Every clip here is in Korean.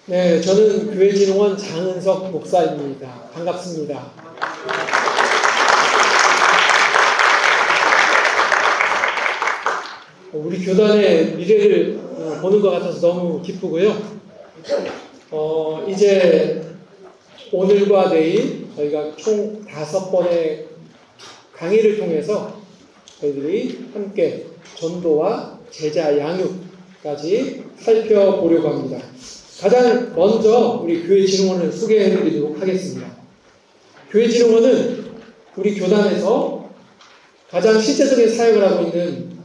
네, 저는 교회진흥원 장은석 목사입니다. 반갑습니다. 우리 교단의 미래를 보는 것 같아서 너무 기쁘고요. 이제 오늘과 내일 저희가 총 5번의 강의를 통해서 저희들이 함께 전도와 제자 양육까지 살펴보려고 합니다. 가장 먼저 우리 교회진흥원을 소개해드리도록 하겠습니다. 교회진흥원은 우리 교단에서 가장 실제적인 사역을 하고 있는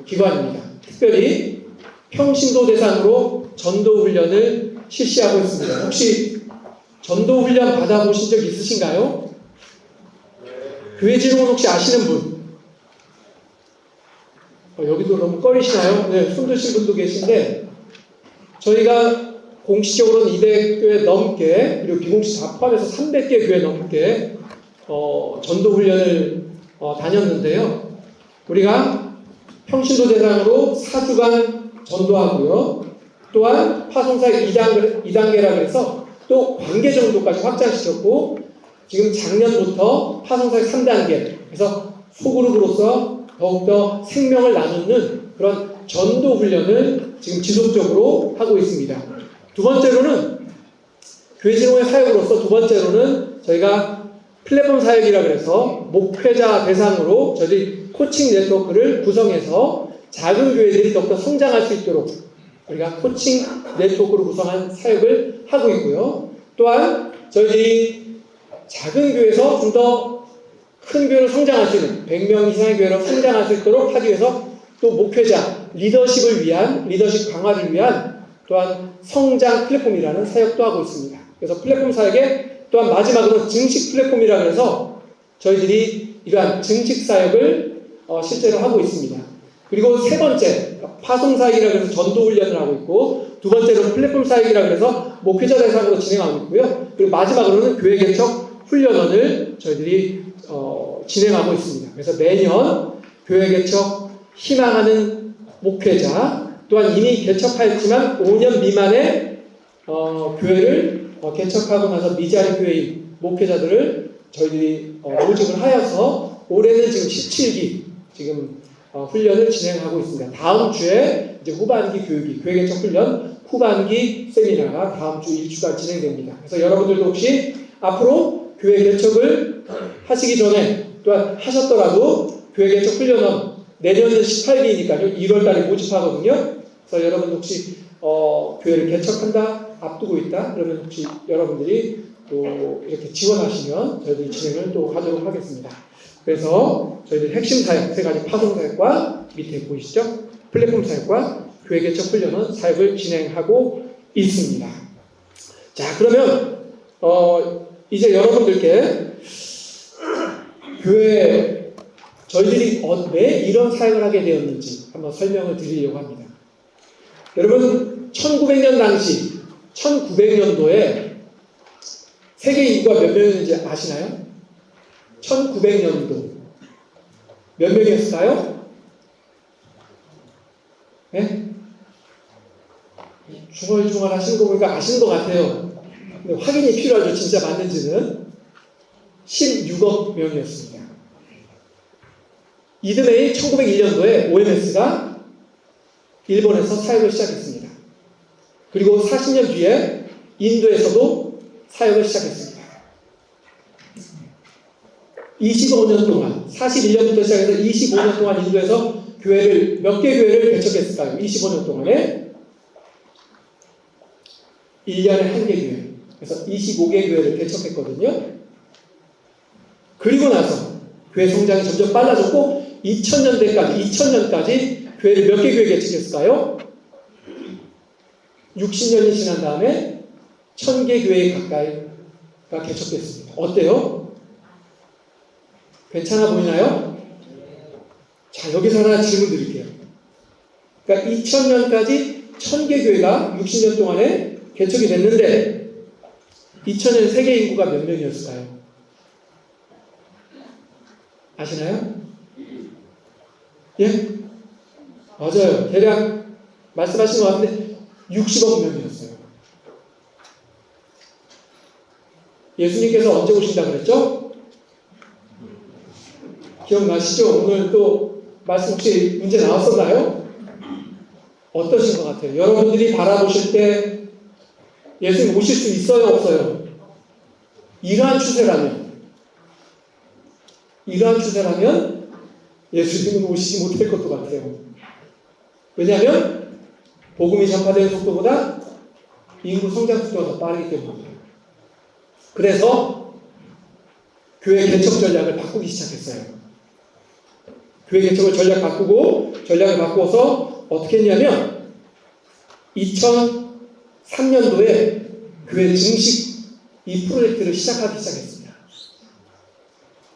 기관입니다. 특별히 평신도 대상으로 전도훈련을 실시하고 있습니다. 혹시 전도훈련 받아보신 적 있으신가요? 교회진흥원 혹시 아시는 분? 여기도 너무 꺼리시나요? 네, 손 드신 분도 계신데 저희가 공식적으로는 200교회 넘게 그리고 비공식 다 포함해서 300개 교회 넘게 전도훈련을 다녔는데요. 우리가 평신도 대상으로 4주간 전도하고요. 또한 파송사역 2단계라고 해서 또 관계 정도까지 확장시켰고 지금 작년부터 파송사역 3단계 그래서 소그룹으로서 더욱더 생명을 나누는 그런 전도훈련을 지금 지속적으로 하고 있습니다. 두 번째로는 교회진흥원의 사역으로서 두 번째로는 저희가 플랫폼 사역이라고 해서 목회자 대상으로 저희들이 코칭 네트워크를 구성해서 작은 교회들이 더욱더 성장할 수 있도록 우리가 코칭 네트워크로 구성한 사역을 하고 있고요. 또한 저희들이 작은 교회에서 좀 더 큰 교회로 성장할 수 있는 100명 이상의 교회로 성장할 수 있도록 하기 위해서 또 목회자, 리더십 강화를 위한 또한 성장 플랫폼이라는 사역도 하고 있습니다. 그래서 플랫폼 사역에 또한 마지막으로 증식 플랫폼이라고 해서 저희들이 이러한 증식 사역을 실제로 하고 있습니다. 그리고 세 번째, 파송 사역이라고 해서 전도 훈련을 하고 있고 두 번째로 플랫폼 사역이라고 해서 목회자 대상으로 진행하고 있고요. 그리고 마지막으로는 교회 개척 훈련원을 저희들이 진행하고 있습니다. 그래서 매년 교회 개척 희망하는 목회자 또한 이미 개척하였지만 5년 미만의 교회를 개척하고 나서 미자리 교회인 목회자들을 저희들이 모집을 하여서 올해는 지금 17기 지금 훈련을 진행하고 있습니다. 다음 주에 이제 후반기 교육이 교회 개척 훈련 후반기 세미나가 다음 주 1주간 진행됩니다. 그래서 여러분들도 혹시 앞으로 교회 개척을 하시기 전에 또한 하셨더라도 교회 개척 훈련은 내년은 18기니까요. 1월달에 모집하거든요. 그래서 여러분 혹시 교회를 개척한다 앞두고 있다 그러면 혹시 여러분들이 또 이렇게 지원하시면 저희들이 진행을 또 하도록 하겠습니다. 그래서 저희들 핵심 사역 세 가지 파송 사역과 밑에 보이시죠? 플랫폼 사역과 교회 개척 훈련은 사역을 진행하고 있습니다. 자 그러면 이제 여러분들께 교회 저희들이 왜 이런 사역을 하게 되었는지 한번 설명을 드리려고 합니다. 여러분 1900년 당시 1900년도에 세계 인구가 몇 명인지 아시나요? 1900년도 몇 명이었을까요? 네? 중얼중얼 하시는 거 보니까 아시는 것 같아요. 근데 확인이 필요하죠. 진짜 맞는지는 16억 명이었습니다. 이듬해 1901년도에 OMS가 일본에서 사역을 시작했습니다. 그리고 40년 뒤에 인도에서도 사역을 시작했습니다. 25년 동안 41년부터 시작해서 25년 동안 인도에서 교회를 몇 개 교회를 개척했을까요? 25년 동안에 1년에 1개 교회 그래서 25개 교회를 개척했거든요. 그리고 나서 교회 성장이 점점 빨라졌고 2000년까지 교회를 몇 개 교회 개척했을까요? 60년이 지난 다음에 1000개 교회 가까이가 개척됐습니다. 어때요? 괜찮아 보이나요? 자, 여기서 하나 질문 드릴게요. 그러니까 2000년까지 1000개 교회가 60년 동안에 개척이 됐는데 2000년 세계 인구가 몇 명이었을까요? 아시나요? 예? 맞아요. 대략 말씀하신 것 같은데 60억 명이었어요. 예수님께서 언제 오신다 그랬죠? 기억나시죠? 오늘 또 말씀 혹시 문제 나왔었나요? 어떠신 것 같아요? 여러분들이 바라보실 때 예수님 오실 수 있어요? 없어요? 이러한 추세라면 예수님은 오시지 못할 것도 같아요. 왜냐하면 복음이 전파되는 속도보다 인구 성장 속도가 더 빠르기 때문입니다. 그래서 교회 개척 전략을 바꾸기 시작했어요. 교회 개척을 전략을 바꾸어서 어떻게 했냐면 2003년도에 교회 증식 이 프로젝트를 시작하기 시작했습니다.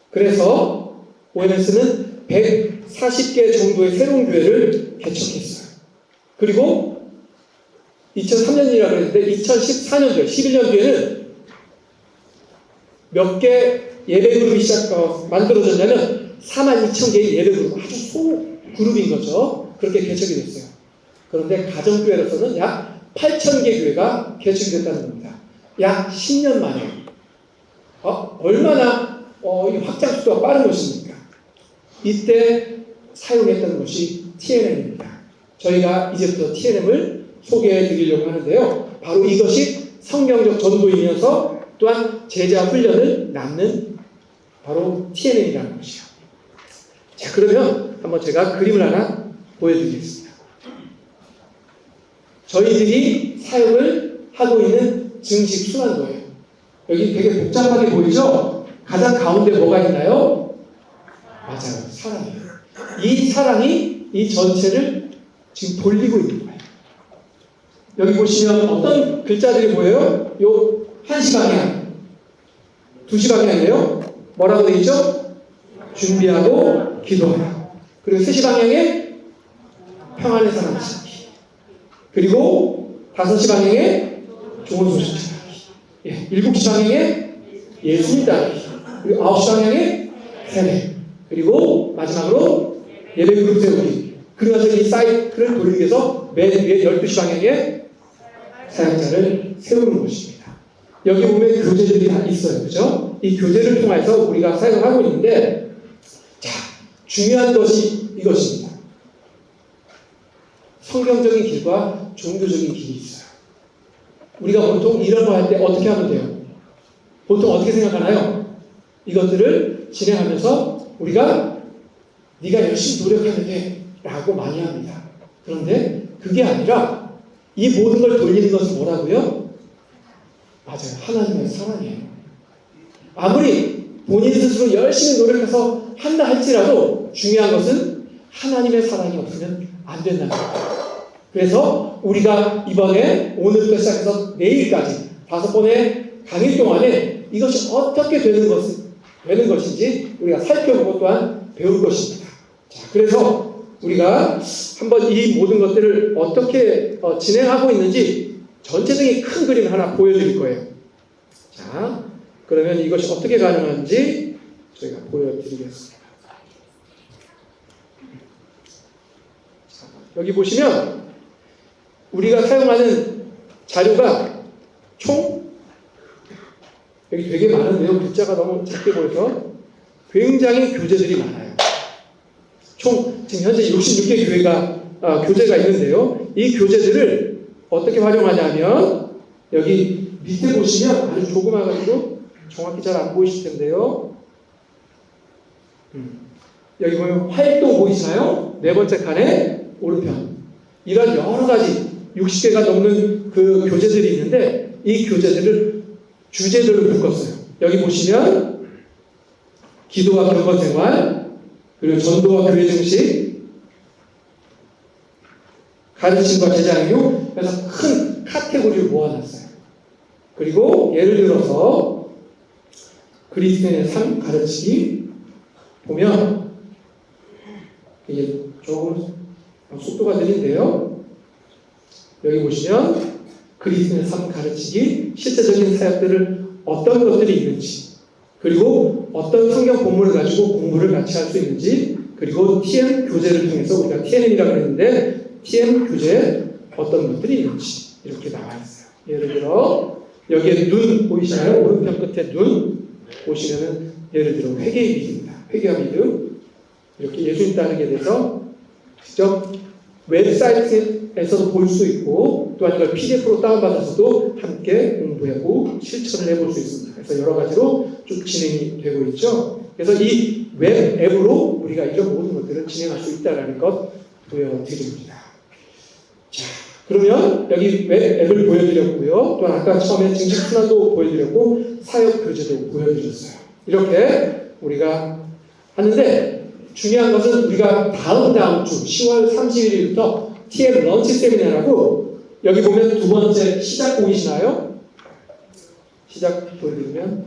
그래서 OMS는 140개 정도의 새로운 교회를 개척했어요. 그리고 2003년이라고 했는데 2014년도에 11년 뒤에는 몇 개 예배 그룹이 만들어졌냐면 42,000개의 예배 그룹, 아주 소그룹인 거죠. 그렇게 개척이 됐어요. 그런데 가정교회로서는 약 8,000개 교회가 개척이 됐다는 겁니다. 약 10년 만에. 얼마나 이 확장 속도가 빠른 것입니까? 이때 사용했던 것이 TNM입니다. 저희가 이제부터 TNM을 소개해 드리려고 하는데요. 바로 이것이 성경적 전도이면서 또한 제자 훈련을 낳는 바로 TNM이라는 것이요. 자, 그러면 한번 제가 그림을 하나 보여드리겠습니다. 저희들이 사역을 하고 있는 증식 순환도예요. 여기 되게 복잡하게 보이죠? 가장 가운데 뭐가 있나요? 맞아요. 사랑이에요. 이 사랑이 이 전체를 지금 돌리고 있는 거예요. 여기 보시면 어떤 글자들이 보여요? 요 1시 방향, 2시 방향이에요. 뭐라고 되어 있죠? 준비하고 기도하라. 그리고 3시 방향에 평안의 사랑 찾기. 그리고 5시 방향에 좋은 소식 전하기. 7시 방향에 예수님 따르기. 그리고 9시 방향에 세례. 그리고 마지막으로 예배 그룹 세우기. 그러면서 이 사이클을 돌리기 위해서 맨 위에 12시 방향에 사역자를 세우는 것입니다. 여기 보면 교재들이 다 있어요. 그죠? 이 교재를 통해서 우리가 사역을 하고 있는데, 자, 중요한 것이 이것입니다. 성경적인 길과 종교적인 길이 있어요. 우리가 보통 이런 거 할 때 어떻게 하면 돼요? 보통 어떻게 생각하나요? 이것들을 진행하면서 우리가 네가 열심히 노력하면 돼 라고 많이 합니다. 그런데 그게 아니라 이 모든 걸 돌리는 것은 뭐라고요? 맞아요. 하나님의 사랑이에요. 아무리 본인 스스로 열심히 노력해서 한다 할지라도 중요한 것은 하나님의 사랑이 없으면 안 된다는 거예요. 그래서 우리가 이번에 오늘부터 시작해서 내일까지 5번의 강의 동안에 이것이 어떻게 되는 것인지 우리가 살펴보고 또한 배울 것입니다. 자, 그래서 우리가 한번 이 모든 것들을 어떻게 진행하고 있는지 전체적인 큰 그림을 하나 보여드릴 거예요. 자, 그러면 이것이 어떻게 가능한지 저희가 보여드리겠습니다. 자, 여기 보시면 우리가 사용하는 자료가 총 여기 되게 많은데요. 글자가 너무 작게 보여서 굉장히 교재들이 많아요. 총 지금 현재 66개 교재가 있는데요. 이 교재들을 어떻게 활용하냐면 여기 밑에 보시면 아주 조그마가지고 정확히 잘 안 보이실 텐데요. 여기 보면 활동 보이시나요? 네 번째 칸에 오른편. 이런 여러 가지 60개가 넘는 그 교재들이 있는데 이 교재들을 주제들로 묶었어요. 여기 보시면 기도와 경건생활, 그리고 전도와 교회 증식, 가르침과 제자교육, 그래서 큰 카테고리를 모아놨어요. 그리고 예를 들어서 그리스도인의 삶 가르치기 보면 이게 조금 속도가 느린데요. 여기 보시면 그리스도인의 삶 가르치기, 실제적인 사역들을 어떤 것들이 있는지, 그리고 어떤 성경 본문을 가지고 공부를 같이 할 수 있는지, 그리고 TM 교재를 통해서 우리가 TNM이라고 했는데 TM 교재에 어떤 것들이 있는지 이렇게 나와 있어요. 예를 들어 여기에 눈 보이시나요? 오른편 끝에 눈 보시면은 예를 들어 회개의 믿음입니다. 회개와 믿음 이렇게 예수님 따르게 돼서 직접 웹사이트에서도 볼 수 있고 또한 이걸 PDF로 다운받아서도 함께 공부하고 실천을 해볼 수 있습니다. 그래서 여러 가지로 쭉 진행이 되고 있죠. 그래서 이 웹 앱으로 우리가 이런 모든 것들을 진행할 수 있다는 것 보여드립니다. 자, 그러면 여기 웹 앱을 보여드렸고요. 또 아까 처음에 증식 순환도 보여드렸고 사역 교재도 보여드렸어요. 이렇게 우리가 하는데 중요한 것은 우리가 다음 주 10월 31일부터 TM 런치 세미나라고 여기 보면 두 번째 시작 보이시나요? 시작 보여드리면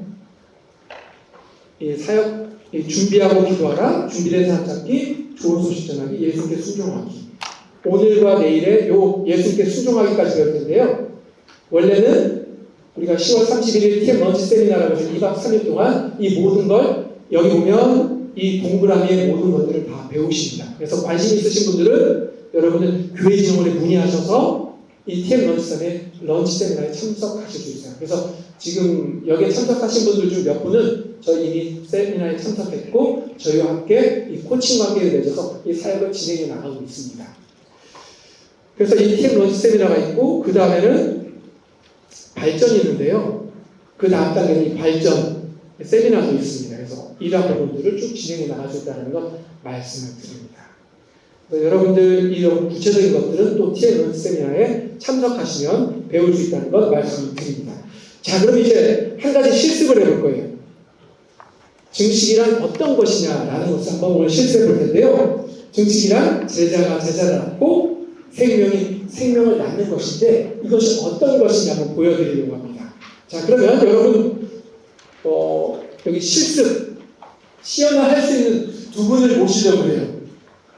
이 사역 이 준비하고 기도하라, 준비된 사람 찾기, 좋은 소식 전하기, 예수께 순종하기. 오늘과 내일에 요 예수께 순종하기까지 배울 텐데요. 원래는 우리가 10월 31일 TM 런치 세미나라고 해서 2박 3일 동안 이 모든 걸 여기 보면 이 동그라미의 모든 것들을 다 배우십니다. 그래서 관심 있으신 분들은 여러분은 교회 진흥원에 문의하셔서 이 TM 런치 세미나에 참석하실 수 있어요. 그래서 지금 여기에 참석하신 분들 중 몇 분은 저희 이미 세미나에 참석했고 저희와 함께 이 코칭 관계를 맺어서 이 사역을 진행해 나가고 있습니다. 그래서 이 TM 런치 세미나가 있고 그 다음에는 발전이 있는데요. 그 다음 단계는 이 발전 세미나도 있습니다. 그래서 이러한 부분들을 쭉 진행해 나갈 수 있다는 것 말씀을 드립니다. 여러분들 이런 구체적인 것들은 또 TM 런치 세미나에 참석하시면 배울 수 있다는 것 말씀을 드립니다. 자, 그럼 이제 한 가지 실습을 해볼 거예요. 증식이란 어떤 것이냐라는 것을 한번 오늘 실습해 볼 텐데요. 증식이란 제자가 제자를 낳고 생명이 생명을 낳는 것인데 이것이 어떤 것이냐 한번 보여드리려고 합니다. 자, 그러면 여러분 여기 실습 시연을 할 수 있는 두 분을 모시려고 해요.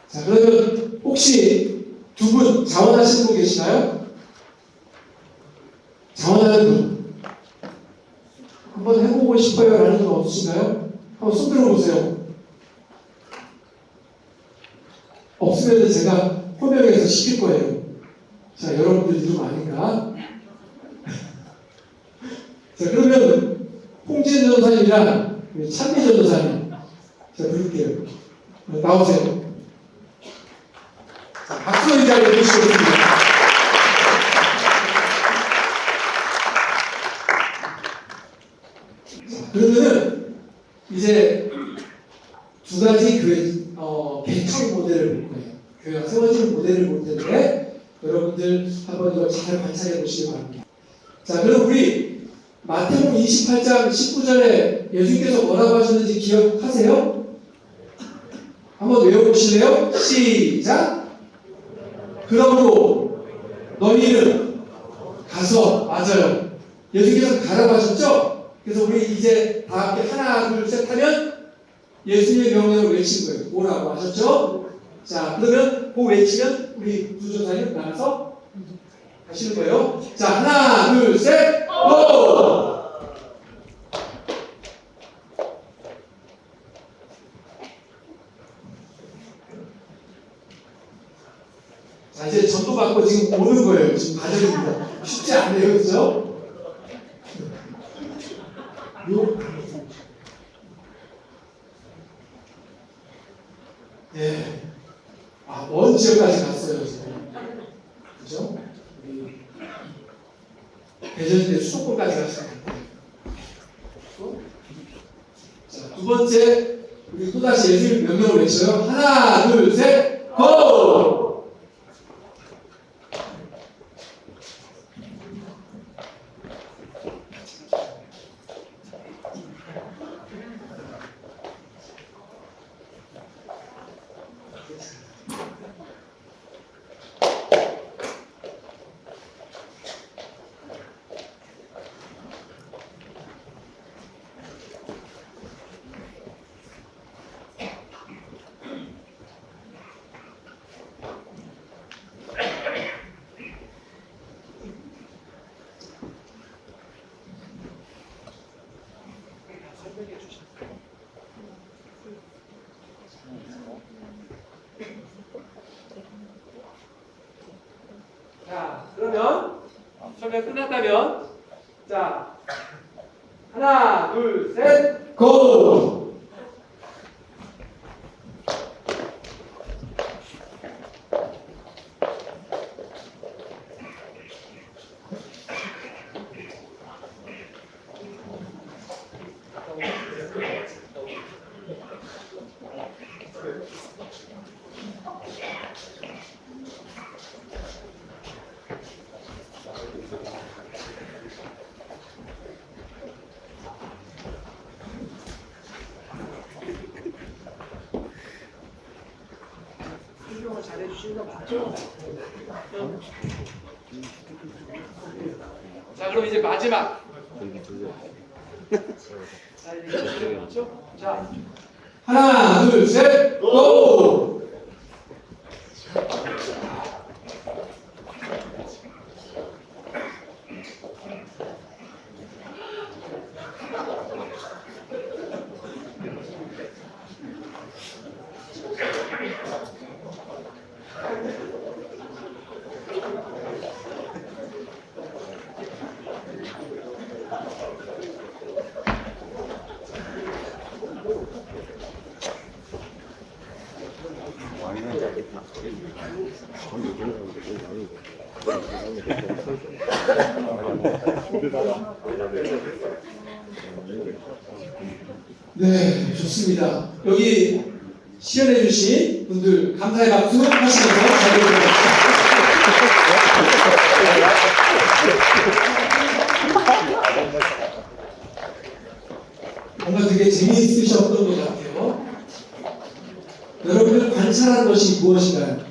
자, 그러면 혹시 두 분 자원하시는 분 계시나요? 자원하는 분 한번 해보고 싶어요 라는 분 없으신가요? 한번 손 들어보세요. 없으면 제가 호명해서 시킬 거예요. 자, 여러분들 이름 아닌가? 자, 그러면 홍진 전도사님이랑 찬미 전도사님 제가 부를게요. 나오세요. 자, 박수 이 자리에 모시겠습니다. 자, 그러면은 이제 두 가지 교회 개척 모델을 볼 거예요. 교회가 세워지는 모델을 볼 텐데 여러분들 한번 이걸 잘 관찰해 보시기 바랍니다. 자, 그럼 우리 마태복음 28장 19절에 예수님께서 뭐라고 하셨는지 기억하세요? 한번 외워보실래요? 시작! 그러므로 너희는 가서, 맞아요. 예수님께서 가라고 하셨죠? 그래서 우리 이제 다 함께 하나, 둘, 셋 하면 예수님의 명령을 외치는 거예요. 뭐라고 하셨죠? 자, 그러면 그 외치면 우리 부조사님 나가서 하시는 거예요. 자, 하나, 둘, 셋, 고! 자, 이제 전도 받고 지금 오는 거예요. 지금 과정입니다. 쉽지 않네요. 그죠? 네. 아, 먼 지역까지 갔어요, 지금. 그죠? 대전대 수도권까지 갔습니다. 자, 두 번째, 우리 또다시 예수님 명령을 외쳐요. 하나, 둘, 셋, 고! 자, 그러면 설명 끝났다면 자, 하나, 둘, 셋, 고! 설명을 잘해주시는 거 맞죠? 자, 그럼 이제 마지막. 자, 이제 맞죠? 자, 하나, 둘, 셋, 고! 네, 좋습니다. 여기 시연해 주신 분들 감사의 박수 하시면서 잘 뭔가 되게 재미있으셨던 것 같아요. 여러분들 관찰한 것이 무엇인가요?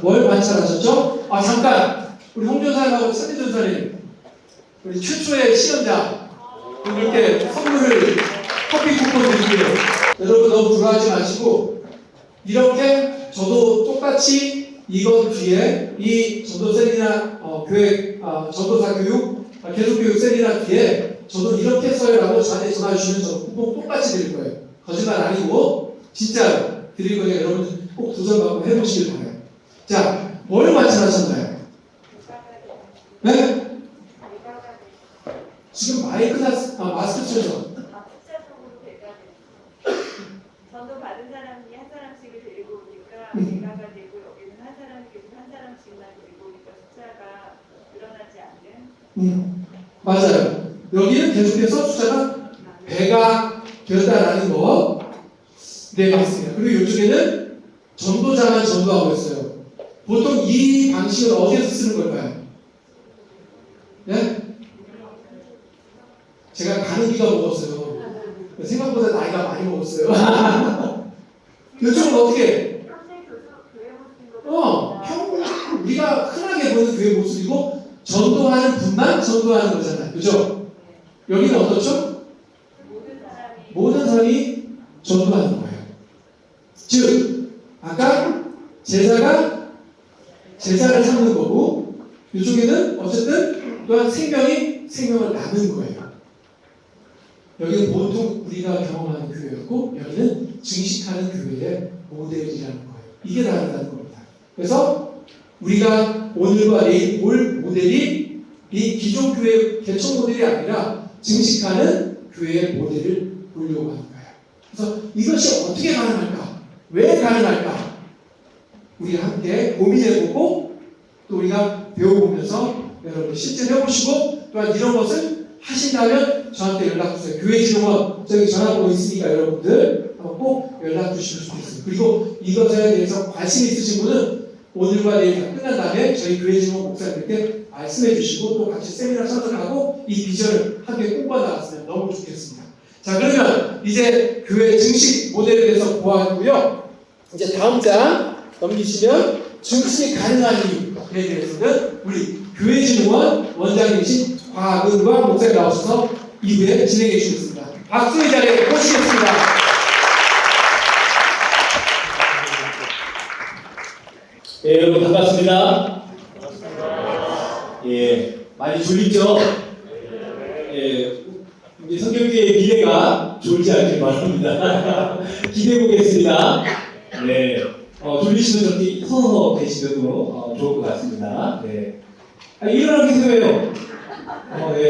뭘 관찰하셨죠? 아, 잠깐! 우리 홍조사님하고 서대전사님, 우리 최초의 시연자 분들께 선물을 커피 쿠폰 드릴게요. 여러분 너무 불안하지 마시고, 이렇게 저도 똑같이 이건 뒤에 이 전도 세미나 전도사 교육 계속 교육 세미나 뒤에 저도 이렇게 써요라고 저한테 전화 주시면 저 쿠폰 똑같이 드릴 거예요. 거짓말 아니고 진짜로 드릴 거니까 여러분 꼭 도전받고 해보시길 바라요. 자, 뭘 관찰하셨나요? 네? 지금 마스크 쓰죠? 전도 받은 사람이 한 사람씩을 데리고 오니까 대가가 되고 여기는 한 사람이 계속 한 사람씩만 데리고 오니까 숫자가 늘어나지 않는. 맞아요. 여기는 계속해서 숫자가 배가 되었다라는 거. 네, 맞습니다. 그리고 이쪽에는 전도자만 전도하고 있어요. 보통 이 방식을 어디서 쓰는 걸까요? 네? 제가 가는기가 먹었어요. 생각보다 나이가 많이 먹었어요. 이쪽은 어떻게? 우리가 흔하게 보는 교회 모습이고 전도하는 분만 전도하는 거잖아요. 그죠? 여기는 어떻죠? 모든 사람이 전도하는 거예요. 즉, 아까 제자가 제자를 삼는 거고 이쪽에는 어쨌든 또한 생명을 나눈 거예요. 여기는 보통 우리가 경험하는 교회였고 여기는 증식하는 교회의 모델이라는 거예요. 이게 다르다는 겁니다. 그래서 우리가 오늘과 내일 볼 모델이 이 기존 교회 개척 모델이 아니라 증식하는 교회의 모델을 보려고 하는 거예요. 그래서 이것이 어떻게 가능할까? 왜 가능할까? 우리 함께 고민해보고 또 우리가 배워보면서 여러분 실践 해보시고 또한 이런 것을 하신다면 저한테 연락주세요. 교회진흥원 저기 전화번호 있으니까 여러분들 한번 꼭 연락주시면 좋겠어요. 그리고 이것에 대해서 관심 있으신 분은 오늘과 내일 다 끝난 다음에 저희 교회진흥원 목사님께 말씀해 주시고 또 같이 세미나 참석하고 이 비전을 함께 꿈꿔 나갔으면 너무 좋겠습니다. 자, 그러면 이제 교회 증식 모델에 대해서 보았고요. 이제 다음 장 넘기시면 증식이 가능한 이유에 대해서는 우리 교회진흥원 원장님이신 곽은광 목사님 나오셔서 2부에 진행해 주시겠습니다. 박수의 자리에 모시겠습니다. 예, 여러분 반갑습니다. 예, 많이 졸리죠? 예, 우리 성경교회의 미래가 졸지 않길 바랍니다. 기대해 보겠습니다. 네, 졸리시면 저렇게 서서 계시셔도 좋을 것 같습니다. 네. 일어나 계세요.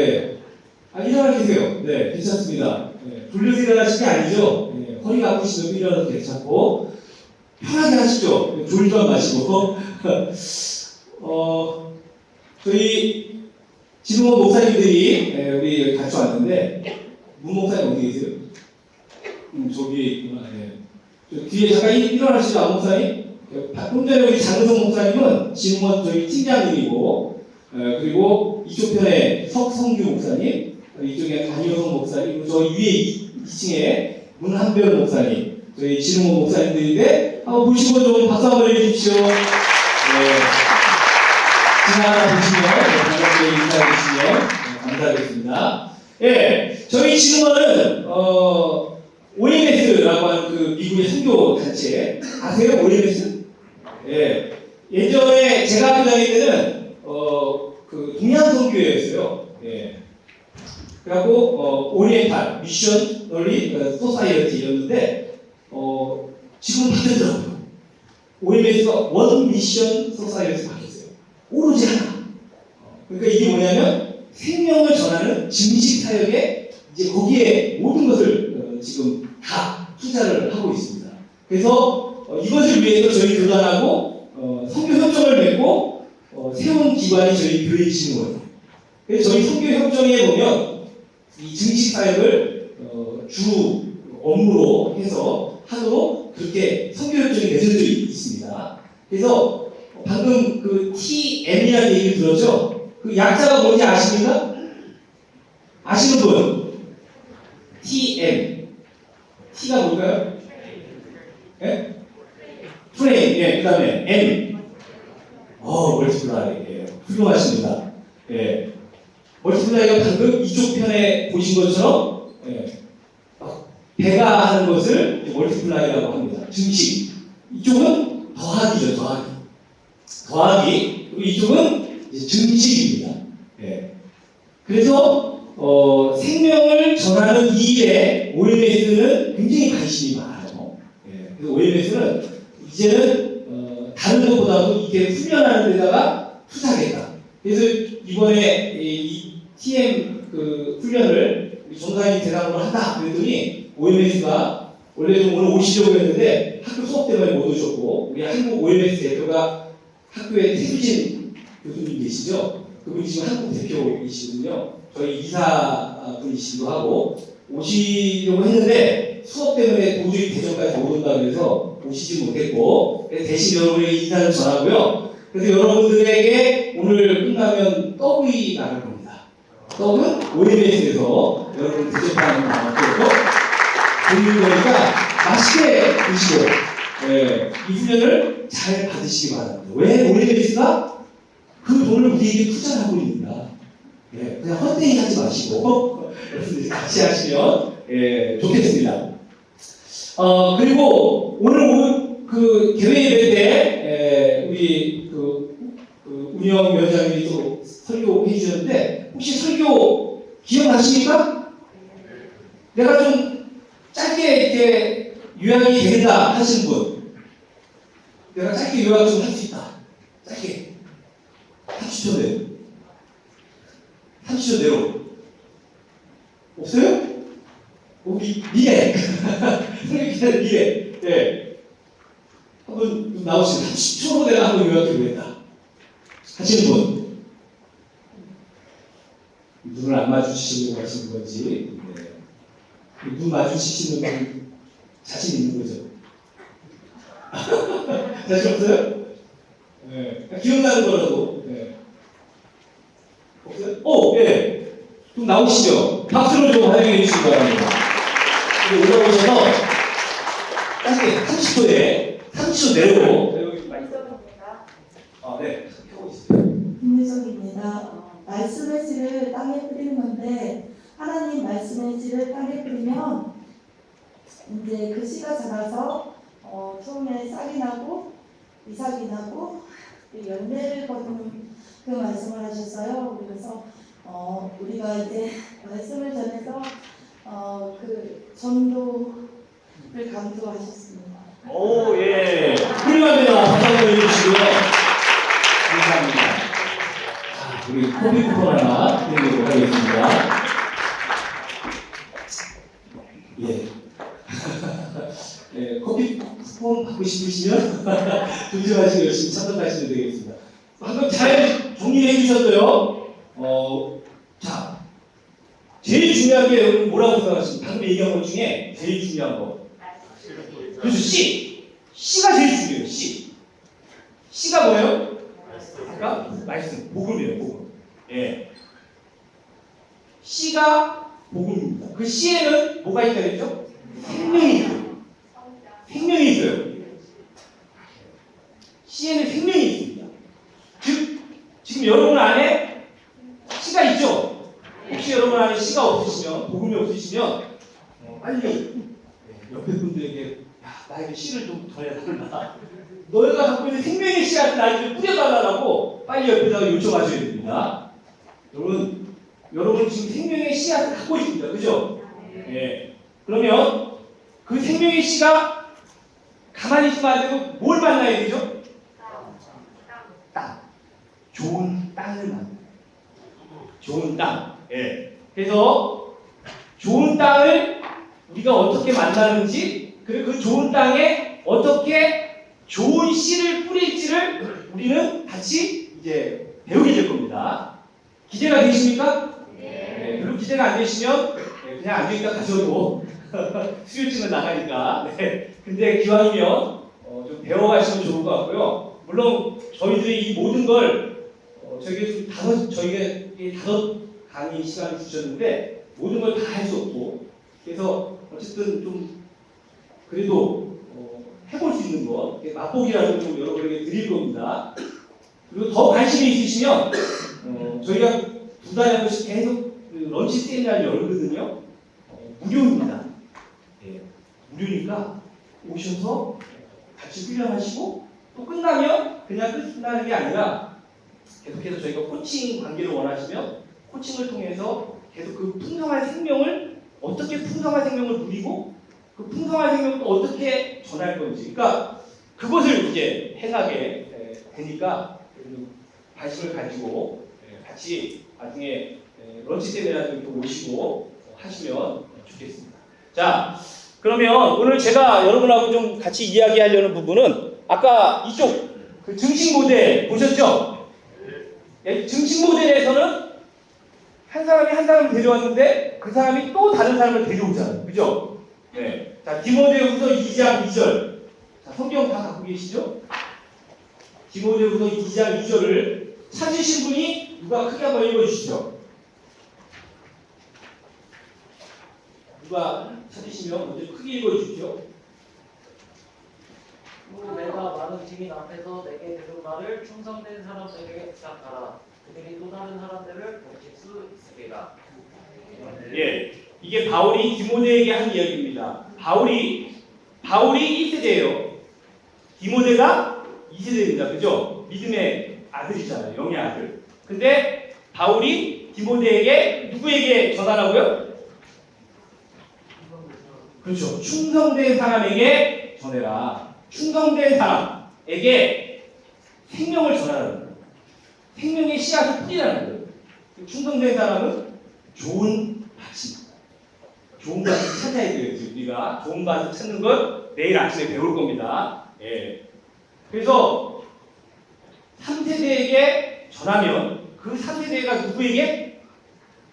네. 일어나 계세요. 네, 괜찮습니다. 네, 돌려서 일어나신 게 아니죠. 네, 허리가 아프시면 일어나도 괜찮고, 편하게 하시죠. 네, 졸지만 마시고. 저희 진흥원 목사님들이 우리 같이 왔는데, 문 목사님 어디 계세요? 저기 있구나. 네. 저 뒤에 잠깐 일어나시죠, 안 목사님? 좀 전에 우리 장은성 목사님은 진흥원 저희 팀장님이고, 그리고 이쪽 편에 석성규 목사님, 이쪽에 안효성 목사님, 그리고 저 위에 2층에 문한별 목사님, 저희 진흥원 목사님들인데 한번 보시고 좀 박수 한번 해주십시오. 네. 지나보시면 반갑게 인사해 주시면 감사하겠습니다. 예, 저희 진흥원은 OMS라고 하는 그 미국의 선교 단체 아세요? OMS? 예. 예전에 제가 학교 다닐 때는 그 동양선교회였어요. 예. 그래갖고 오리엔탈 미셔너리 소사이어티였는데 지금 바뀌었더라고요. OMS가 원 미션 소사이어티 바뀌었어요. 오로지 하나. 그러니까 이게 뭐냐면 생명을 전하는 증식 사역에 이제 거기에 모든 것을 지금 다 투자를 하고 있습니다. 그래서 이것을 위해서 저희 교단하고 선교 협정을 맺고 세운 기관이 저희 교회 진흥원이에요. 그래서 저희 선교 협정에 보면 이 증식 사역을 주 업무로 해서 하도록 그렇게 선교 협정이 맺어져 있습니다. 그래서 방금 그 TM이라는 얘기를 들었죠? 그 약자가 뭔지 아십니까? 아시는 분? TM. T가 뭘까요? 예? 프레임. 예, 그 다음에 M. 멀티플라이. 예, 훌륭하십니다. 예. 멀티플라이가 방금 이쪽 편에 보신 것처럼, 예, 배가 하는 것을 멀티플라이라고 합니다. 증식. 이쪽은 더하기죠, 더하기. 더하기. 그리고 이쪽은 이제 증식입니다. 예. 그래서, 생명을 전하는 이 일에 OMS는 굉장히 관심이 많아요. 예. 그래서 OMS는 이제는, 다른 것보다도 이렇게 훈련하는 데다가 투자하겠다. 그래서 이번에 이 TM 그 훈련을 우리 전사님 대상으로 한다 그랬더니 OMS가 원래 좀 오늘 오시려고 했는데 학교 수업 때문에 못 오셨고 우리 한국 OMS 대표가 학교에 태수진 교수님 계시죠? 그분이 지금 한국 대표이시거든요. 저희 이사분이시기도 하고 오시려고 했는데 수업 때문에 도저히 대전까지 못 온다 그래서 오시지 못했고 대신 여러분에게 인사를 전하고요. 그래서 여러분들에게 오늘 끝나면 떡이 나갈 겁니다. 떡은 OMS에서 여러분 드셨다는 마음으로 드리는 거니까 맛있게 드시고 이 훈련을 잘 받으시기 바랍니다. 왜 OMS가 그 돈을 우리에게 투자를 하고 있는가? 그냥 헛되이 하지 마시고 여러분들이 같이 하시면 좋겠습니다. 그리고 오늘 그 개회 예배 때 우리 운영위원장님이 또 설교해 주셨는데 혹시 설교 기억나십니까? 내가 좀 짧게 이렇게 요약이 되겠다 하시는 분, 내가 짧게 요약 좀 할 수 있다. 짧게 30초 내로 30초 내로 없어요? 미래 설교기자는 미래. 네. 한번 좀 나오시면 30초로 내가 한번 요약해 보겠다 하시는 분, 눈을 안 마주치시려고 하시는 건지, 눈 마주치시는 분 자신 있는 거죠? 자신 없어요? 네. 기억나는 거라도. 네. 없어요? 예. 좀 나오시죠? 박수로 좀 환영해 주시기 바랍니다. 올라오셔서 짧게 30초에 30초 내로. 네. 김유정입니다. 말씀의 씨를 땅에 뿌리는 건데 하나님 말씀의 씨를 땅에 뿌리면 이제 그 씨가 자라서 처음에 싹이 나고 이삭이 나고 열매를 거두는 그 말씀을 하셨어요. 그래서 우리가 이제 말씀을 전해서 그 전도를 강조하셨습니다. 오, 예. 훌륭합니다. 박수 한번 해주시고요. 감사합니다. 우리 커피 쿠폰 하나 드리도록 하겠습니다. 예. 네, 커피 쿠폰 받고 싶으시면 조심하시고 열심히 참석하시면 되겠습니다. 방금 잘 정리해 주셨어요. 자, 제일 중요한 게 여러분 뭐라고 생각하십니까? 방금 얘기한 것 중에 제일 중요한 거. 그렇죠, 씨. 씨가 제일 중요해요, 씨. 씨가 뭐예요? 아까 말씀, 복음이에요, 복음. 예. 씨가 복음입니다. 그 씨에는 뭐가 있다 그랬죠? 생명이 있어요. 생명이 있어요. 씨에는 생명이 있습니다. 즉, 지금 여러분 안에 씨가 있죠? 혹시 여러분 안에 씨가 없으시면, 복음이 없으시면, 빨리 옆에 분들에게, 야, 나에게 씨를 좀 더해달라. 너희가 갖고 있는 생명의 씨앗을 나에게 뿌려달라고 빨리 옆에다가 요청하셔야 됩니다. 여러분 지금 생명의 씨앗을 갖고 있습니다. 그죠? 예. 그러면 그 생명의 씨가 가만히 있으면 안 되고 뭘 만나야 되죠? 땅. 좋은 땅을 만나요. 좋은 땅. 예. 그래서 좋은 땅을 우리가 어떻게 만나는지, 그리고 그 좋은 땅에 어떻게 좋은 씨를 뿌릴지를 우리는 같이 이제 배우게 될 겁니다. 기대가 되십니까? 네. 그리고 기대가 안 되시면 그냥 앉아있다 가셔도 수요일쯤은 나가니까. 네. 근데 기왕이면 좀 배워가시면 좋을 것 같고요. 물론 저희들이 이 모든 걸 저희가 다섯 강의 시간을 주셨는데 모든 걸 다 할 수 없고, 그래서 어쨌든 좀 그래도 해볼 수 있는 거, 맛보기라도 좀 여러분에게 드릴 겁니다. 그리고 더 관심이 있으시면 저희가 두 달에 한 번씩 계속 런치 세미나를 열거든요. 무료입니다. 네, 무료니까 오셔서 같이 훈련하시고, 또 끝나면 그냥 끝나는 게 아니라 계속해서 저희가 코칭 관계를 원하시면 코칭을 통해서 계속 그 풍성한 생명을, 어떻게 풍성한 생명을 누리고 그 풍성한 생명을 또 어떻게 전할 건지, 그러니까 그것을 이제 행하게 되니까 관심을 가지고 같이 나중에 런치 세미나도 이렇게 오시고 하시면 좋겠습니다. 자, 그러면 오늘 제가 여러분하고 좀 같이 이야기하려는 부분은 아까 이쪽 그 증식 모델 보셨죠? 증식 모델에서는 한 사람이 한 사람을 데려왔는데 그 사람이 또 다른 사람을 데려오잖아요. 그죠? 네. 자, 디모데후서 2장 2절. 자, 성경 다 갖고 계시죠? 디모데후서 2장 2절을 찾으신 분이 누가 크게 한번 읽어주시죠? 누가 찾으시면 먼저 크게 읽어주십시오. 또 내가 많은 증인 앞에서 내게 들은 말을 충성된 사람들에게 부탁하라. 그들이 또 다른 사람들을 고칠 수 있으리라. 예, 이게 바울이 디모데에게 한 이야기입니다. 바울이 1세대예요. 디모데가 2세대입니다. 그죠? 믿음의 아들이잖아요. 영의 아들. 근데 바울이 디모데에게 누구에게 전하라고요? 그렇죠. 충성된 사람에게 전해라. 충성된 사람에게 생명을 전하라는 거예요. 생명의 씨앗을 뿌리라는 거예요. 충성된 사람은 좋은 밭입니다. 좋은 밭을 찾아야 돼요. 우리가 좋은 밭을 찾는 걸 내일 아침에 배울 겁니다. 예. 그래서 3세대에게 전하면 그 3세대가 누구에게?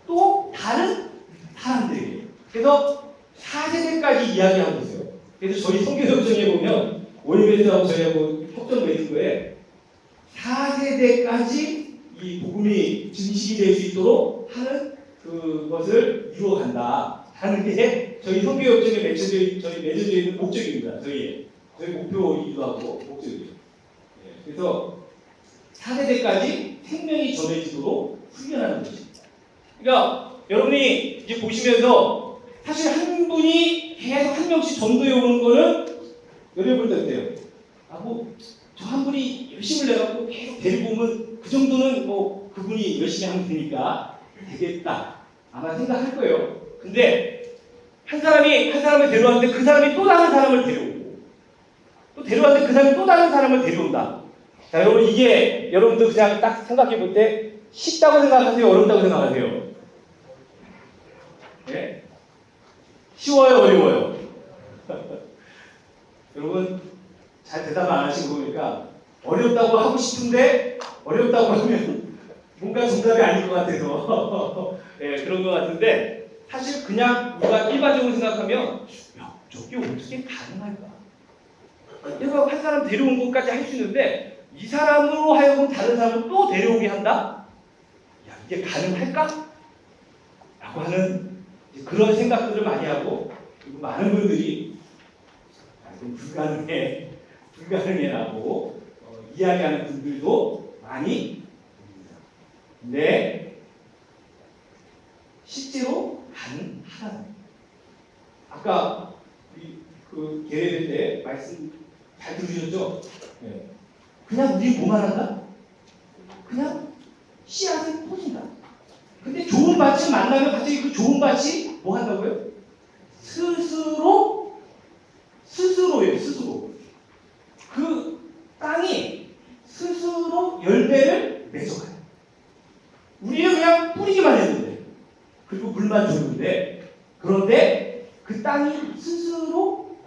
또 다른 사람들에게. 그래서 4세대까지 이야기하고 있어요. 그래서 저희 성교협정에 보면 오일베드하고 저희하고 협정 맺은 거에 4세대까지 이 복음이 증식이 될 수 있도록 하는 그것을 이루어간다 하는 게 저희 성교협정에 맺혀져 있는 목적입니다. 저희 목표이기도 하고 목적이에요. 예, 그래서 4세대까지 생명이 전해지도록 훈련하는 것입니다. 그러니까 여러분이 이제 보시면서 사실 한 분이 계속 한 명씩 전도해 오는 거는 여러분들 어때요? 저 한 분이 열심을 내갖고 계속 데리고 오면 그 정도는 뭐 그분이 열심히 하면 되니까 되겠다 아마 생각할 거예요. 근데 한 사람을 데려왔는데 그 사람이 또 다른 사람을 데려오고, 또 데려왔는데 그 사람이 또 다른 사람을 데려온다. 자, 여러분, 이게 여러분들 그냥 딱 생각해 볼 때 쉽다고 생각하세요? 어렵다고 생각하세요? 네? 쉬워요? 어려워요? 여러분 잘 대답 안 하신 거 보니까 어렵다고 하고 싶은데 어렵다고 하면 뭔가 정답이 아닐 것 같아서 네, 그런 것 같은데 사실 그냥 우리가 일반적으로 생각하면 야, 저게 어떻게 가능할까? 내가 한 사람 데려온 것까지 할 수 있는데 이 사람으로 하여금 다른 사람을 또 데려오게 한다? 야, 이게 가능할까? 라고 하는 그런 생각들을 많이 하고 그리고 많은 분들이 이건 불가능해라고 이야기하는 분들도 많이 있습니다. 근데 실제로 가능하다. 아까 그 계례 때 말씀 잘 들으셨죠? 네. 그냥 우리 뭐만 한다? 그냥 씨앗을 뿌린다. 근데 좋은 밭을 만나면 갑자기 그 좋은 밭이 뭐 한다고요? 스스로예요. 그 땅이 스스로 열매를 맺어가요. 우리는 그냥 뿌리기만 했는데 그리고 물만 줬는데 그런데 그 땅이 스스로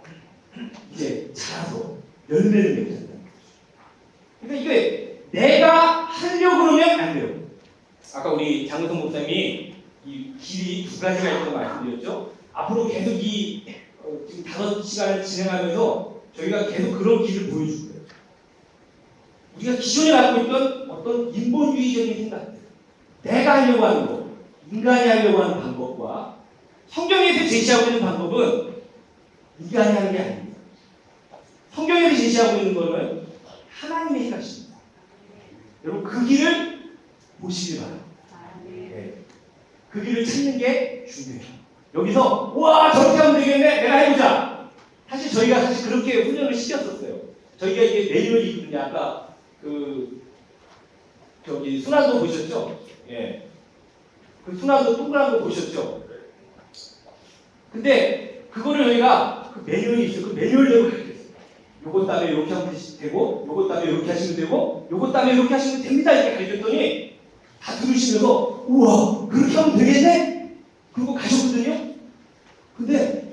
이제 자라서 열매를 맺는다. 그러니까 이게 내가 하려고 그러면 안 돼요. 아까 우리 장은성 목사님이 이 길이 두 가지가 있다고 말씀드렸죠. 앞으로 계속 지금 5시간을 진행하면서 저희가 계속 그런 길을 보여줄 거예요. 우리가 기존에 갖고 있던 어떤 인본주의적인 생각들, 내가 하려고 하는 것, 인간이 하려고 하는 방법과 성경에서 제시하고 있는 방법은 인간이 하는 게 아닙니다. 성경에서 제시하고 있는 것은 하나님의 생각입니다. 여러분 그 길을 보시길 바랍니다. 네. 그 길을 찾는 게 중요해요. 여기서 와 저렇게 하면 되겠네 내가 해보자. 사실 저희가 그렇게 훈련을 시켰었어요. 저희가 이게 매뉴얼이 있거든요. 아까 저기 순환도 보셨죠? 예. 그 순환도 동그란 거 보셨죠? 근데 그거를 저희가 그 매뉴얼이 있어요. 그 매뉴얼대로 가르쳤어요. 요것 다음에 이렇게 하면 되고, 요것 다음에 이렇게 하시면 되고, 요것 다음에 이렇게 하시면 됩니다. 이렇게 가르쳤더니 다 들으시면서 우와 그렇게 하면 되겠네? 그리고 가셨거든요. 근데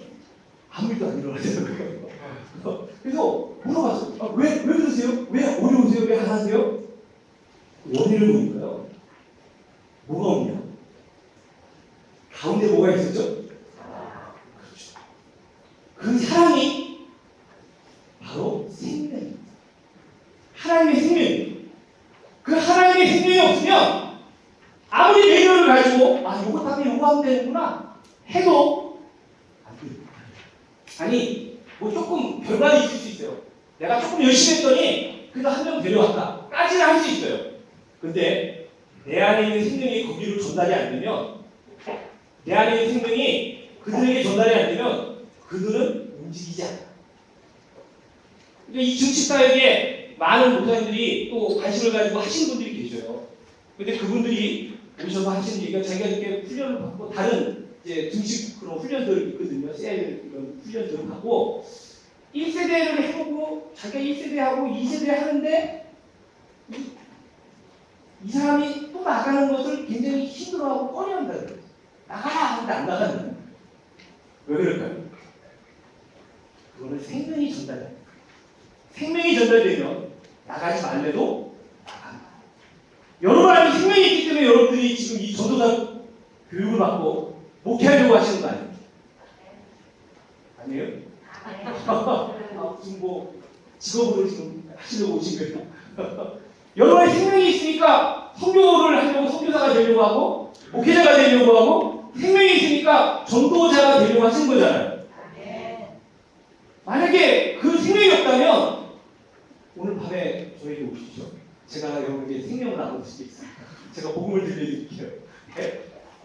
아무 일도 안 일어나더라고요. 그래서 물어봤어요. 왜 그러세요? 왜 어려우세요? 왜 안 하세요? 원인을 보니까요. 뭐가 없냐? 가운데 뭐가 있었죠? 그렇죠. 그 사랑이 바로 생명입니다. 하나님의 생명. 그 하나님의 생명이 없으면 아무리 매뉴얼을 가지고 요거 다음에 요거 하면 되는구나 해도 안 돼요. 아니 뭐 조금 결과는 있을 수 있어요. 내가 조금 열심히 했더니 그래도 한 명 데려왔다 까지는 할 수 있어요. 근데 내 안에 있는 생명이 거기로 전달이 안 되면 내 안에 있는 생명이 그들에게 전달이 안 되면 그들은 움직이지 않아요. 그러니까 이 증식사역에 많은 목사님들이 또 관심을 가지고 하시는 분들이 계셔요. 근데 그분들이 오셔서 하시는 얘기가 자기가 이렇게 훈련을 받고 다른 이제 증식 그런 훈련들이 있거든요. 셀 이런 훈련들을 하고 1세대를 해보고 자기가 1세대 하고 2세대 하는데 이 사람이 또 나가는 것을 굉장히 힘들어하고 꺼려한다는 거예요. 나가라 하는데 안 나가는 거예요. 왜 그럴까요? 그거는 생명이 전달돼요. 생명이 전달되면 나가지 말래도 나간다. 여러분 안에 생명이 있기 때문에 여러분들이 지금 이 전도사 교육을 받고 목회하려고 하시는 거 아니에요? 아니에요? 지금 뭐 직업으로 지금 하시려고 오신 거예요? 여러분의 생명이 있으니까 선교를 하려고 선교사가 되려고 하고 목회자가 되려고 하고 생명이 있으니까 전도자가 되려고 하신 거잖아요. 만약에 그 생명이 없다면 오늘 밤에 저에게 오십시오. 제가 여러분에게 생명을 나눠드리겠습니다. 제가 복음을 들려드릴게요. 네?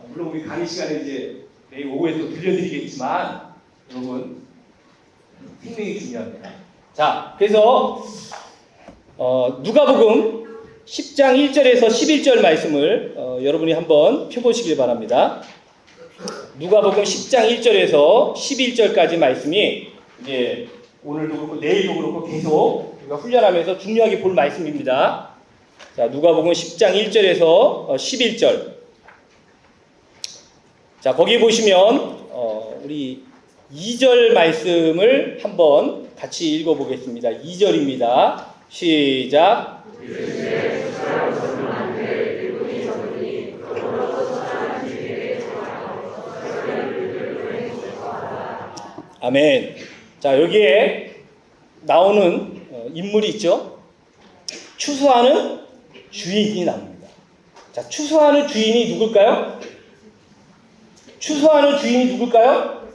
물론 우리 강의 시간에 이제 내일 오후에 또 들려드리겠지만 여러분 생명이 중요합니다. 자, 그래서 누가복음 10장 1절에서 11절 말씀을 여러분이 한번 펴보시길 바랍니다. 누가복음 10장 1절에서 11절까지 말씀이 이제 오늘도 그렇고 내일도 그렇고 계속 우리가 훈련하면서 중요하게 볼 말씀입니다. 자, 누가복음 10장 1절에서 11절. 자, 거기 보시면 우리 2절 말씀을 한번 같이 읽어보겠습니다. 2절입니다. 시작. 아멘. 자, 여기에 나오는 인물이 있죠. 추수하는 주인이 나옵니다. 자, 추수하는 주인이 누굴까요? 추수하는 주인이 누굴까요?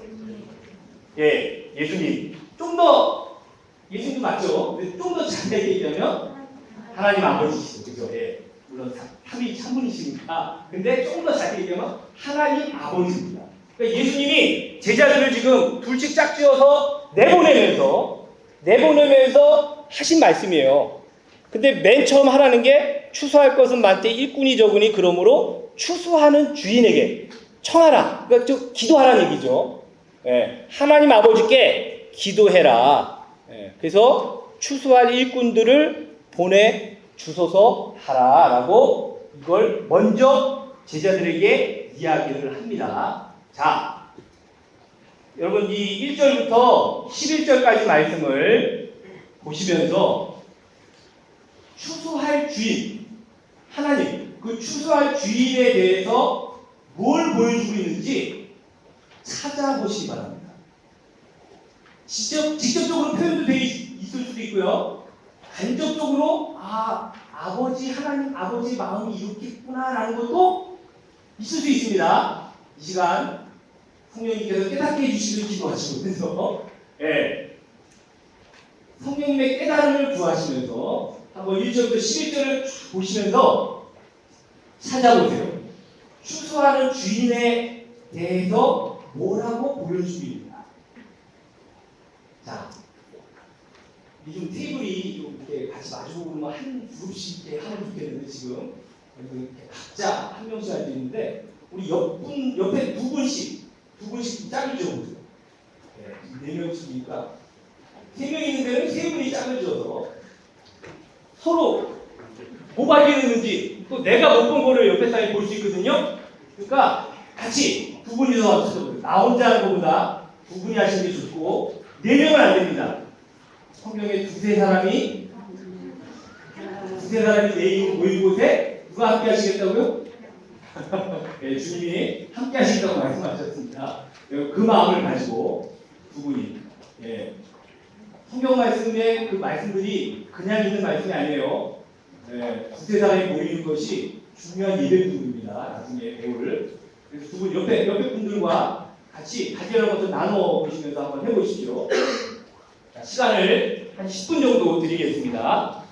예, 예수님. 좀 더, 예수님도 맞죠? 근데 좀 더 자세히 얘기하면 하나님 아버지시죠. 그죠? 예. 물론 삼위 참분이시니까. 근데 좀 더 자세히 얘기하면 하나님 아버지입니다. 그러니까 예수님이 제자들을 지금 둘씩 짝지어서 내보내면서 하신 말씀이에요. 근데 맨 처음 하라는 게 추수할 것은 많되 일꾼이 적으니 그러므로 추수하는 주인에게 청하라. 그러니까 좀 기도하라는 얘기죠. 예, 하나님 아버지께 기도해라. 예, 그래서 추수할 일꾼들을 보내 주소서 하라라고 이걸 먼저 제자들에게 이야기를 합니다. 자, 여러분 이 1절부터 11절까지 말씀을 보시면서 추수할 주인, 하나님, 그 추수할 주인에 대해서 뭘 보여주고 있는지 찾아보시기 바랍니다. 직접적으로 표현도 되어 있을 수도 있고요. 간접적으로 아버지, 하나님 아버지 마음이 이렇게 있구나라는 것도 있을 수 있습니다. 이 시간 성령님께서 깨닫게 해주시길 기도하시면서 성령님의 깨달음을 구하시면서 한번 1절부터 11절을 보시면서 찾아보세요. 추수하는 주인에 대해서 뭐라고 보여주고 있는가. 자, 요즘 테이블이 이렇게 같이 마주보고 한 그룹씩 이렇게 하면 좋겠는데 지금 각자 한 명씩 앉아 있는데 우리 옆에 두 분씩 짝을 지어보세요. 네 명씩이니까 3명 있는 데는 3분이 짝을 지어서 서로 뭐 발견했는지 또 내가 못 본 거를 옆에 사람이 볼 수 있거든요. 그러니까 같이 두 분이서 찾아보세요. 나 혼자 하는 것보다 두 분이 하시는 게 좋고 4명은 안 됩니다. 성경에 두세 사람이 모인 곳에 누가 함께 하시겠다고요? 네, 주님이 함께 하시겠다고 말씀하셨습니다. 그 마음을 가지고 두 분이 성경 말씀의 그 말씀들이 그냥 있는 말씀이 아니에요. 두세 사람이 모이는 것이 중요한 예배 분들입니다. 나중에 배울. 그래서 두 분 옆에 분들과 같이 발견한 것을 나눠 보시면서 한번 해보시죠. 자, 시간을 한 10분 정도 드리겠습니다.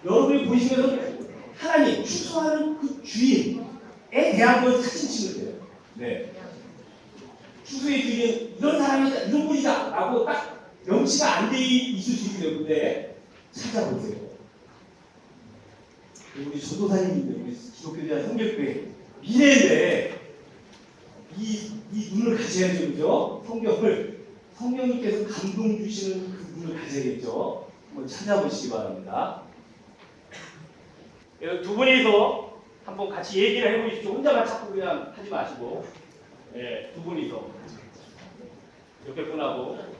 여러분이 보시면서 하나님 추수하는 그 주인에 대한 걸 찾으시면 돼요. 네. 추수의 주인은 이런 사람이다, 이런 분이다 라고 딱 명시가 안 돼 있을 수 있어요. 근데 찾아보세요. 우리 전도사님인데 우리 기독교대한 성결교회 미래인데 이 눈을 가져야죠. 그죠? 성령님께서 감동 주시는 그 눈을 가져야겠죠. 한번 찾아보시기 바랍니다. 두 분이서 한번 같이 얘기를 해보십시오. 혼자만 찾고 그냥 하지 마시고, 두 분이서 옆에 분하고.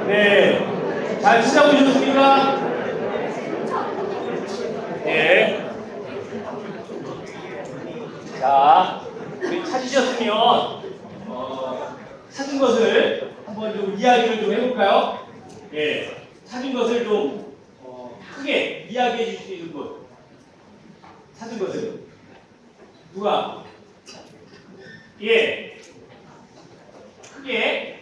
네. 잘 찾아보셨습니까? 네. 자, 우리 찾으셨으면 찾은 것을 한번 좀 이야기를 좀 해볼까요? 예, 찾은 것을 좀 크게 이야기해 줄 수 있는 것. 찾은 것을 누가? 예, 크게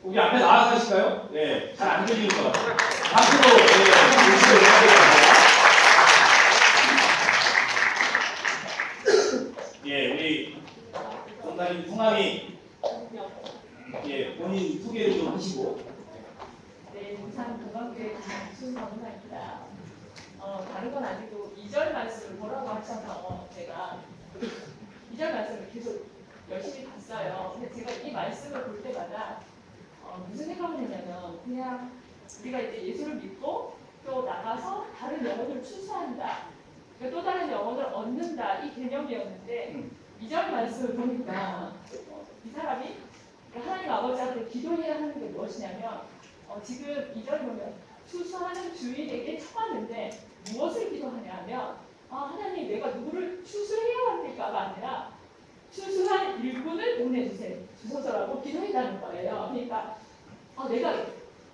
우리 앞에 나와서 하실까요? 예, 잘 안 들리는 것 같아요. 앞으로 한번 보시고 해야 되겠습니다. 예, 우리 전담님 성함이 예, 본인 소개를 좀 하시고. 네, 부산 동학교의 김순선사입니다. 다른 건 아니고 2절 말씀을 보라고 하셔서 제가 2절 말씀을 계속 열심히 봤어요. 근데 제가 이 말씀을 볼 때마다 무슨 생각을 했냐면 그냥 우리가 이제 예수를 믿고 또 나가서 다른 영혼을 추수한다. 그러니까 또 다른 영혼을 얻는다. 이 개념이었는데 2절 말씀을 보니까 이 사람이 하나님 아버지 앞에 기도해야 하는 게 무엇이냐면 지금 2절 보면 추수하는 주인에게 청하는데 무엇을 기도하냐 하면 하나님 내가 누구를 추수해야 합니까가 아니라 추수한 일꾼을 보내주소서라고 기도했다는 거예요. 그러니까 내가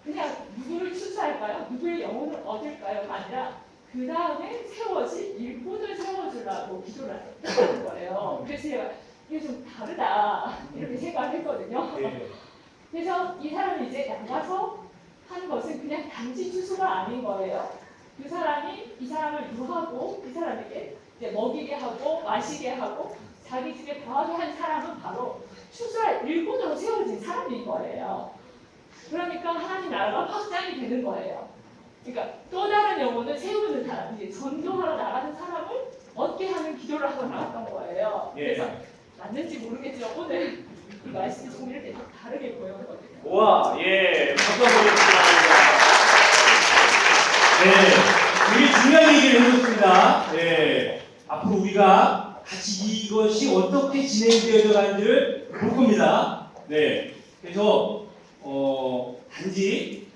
그냥 누구를 추수할까요? 누구의 영혼을 얻을까요가 아니라 그 다음에 세워질 일꾼을 세워주려고 기도를 했다는 거예요. 그래서 제가 이게 좀 다르다 이렇게 생각을 했거든요. 그래서 이 사람이 이제 나가서 한 것은 그냥 단지 추수가 아닌 거예요. 그 사람이 이 사람을 유하고 이 사람에게 이제 먹이게 하고 마시게 하고 자기 집에 거하게 한 사람은 바로 추수할 일꾼으로 세워진 사람인 거예요. 그러니까 하나님 나라가 확장이 되는 거예요. 그러니까 또 다른 영혼을 세우는 사람, 이제 전도하러 나가는 사람을 얻게 하는 기도를 하고 나갔던 거예요. 그래서 맞는지 모르겠지만 오늘 이 말씀이 좀 이렇게 좀 다르게 보였거든요. 우와, 예, 박수 한번 드리겠습니다. 네, 우리 중요한 얘기를 해줬습니다. 네, 앞으로 우리가 같이 이것이 어떻게 진행되어 가는지를 볼 겁니다. 네, 그래서 단지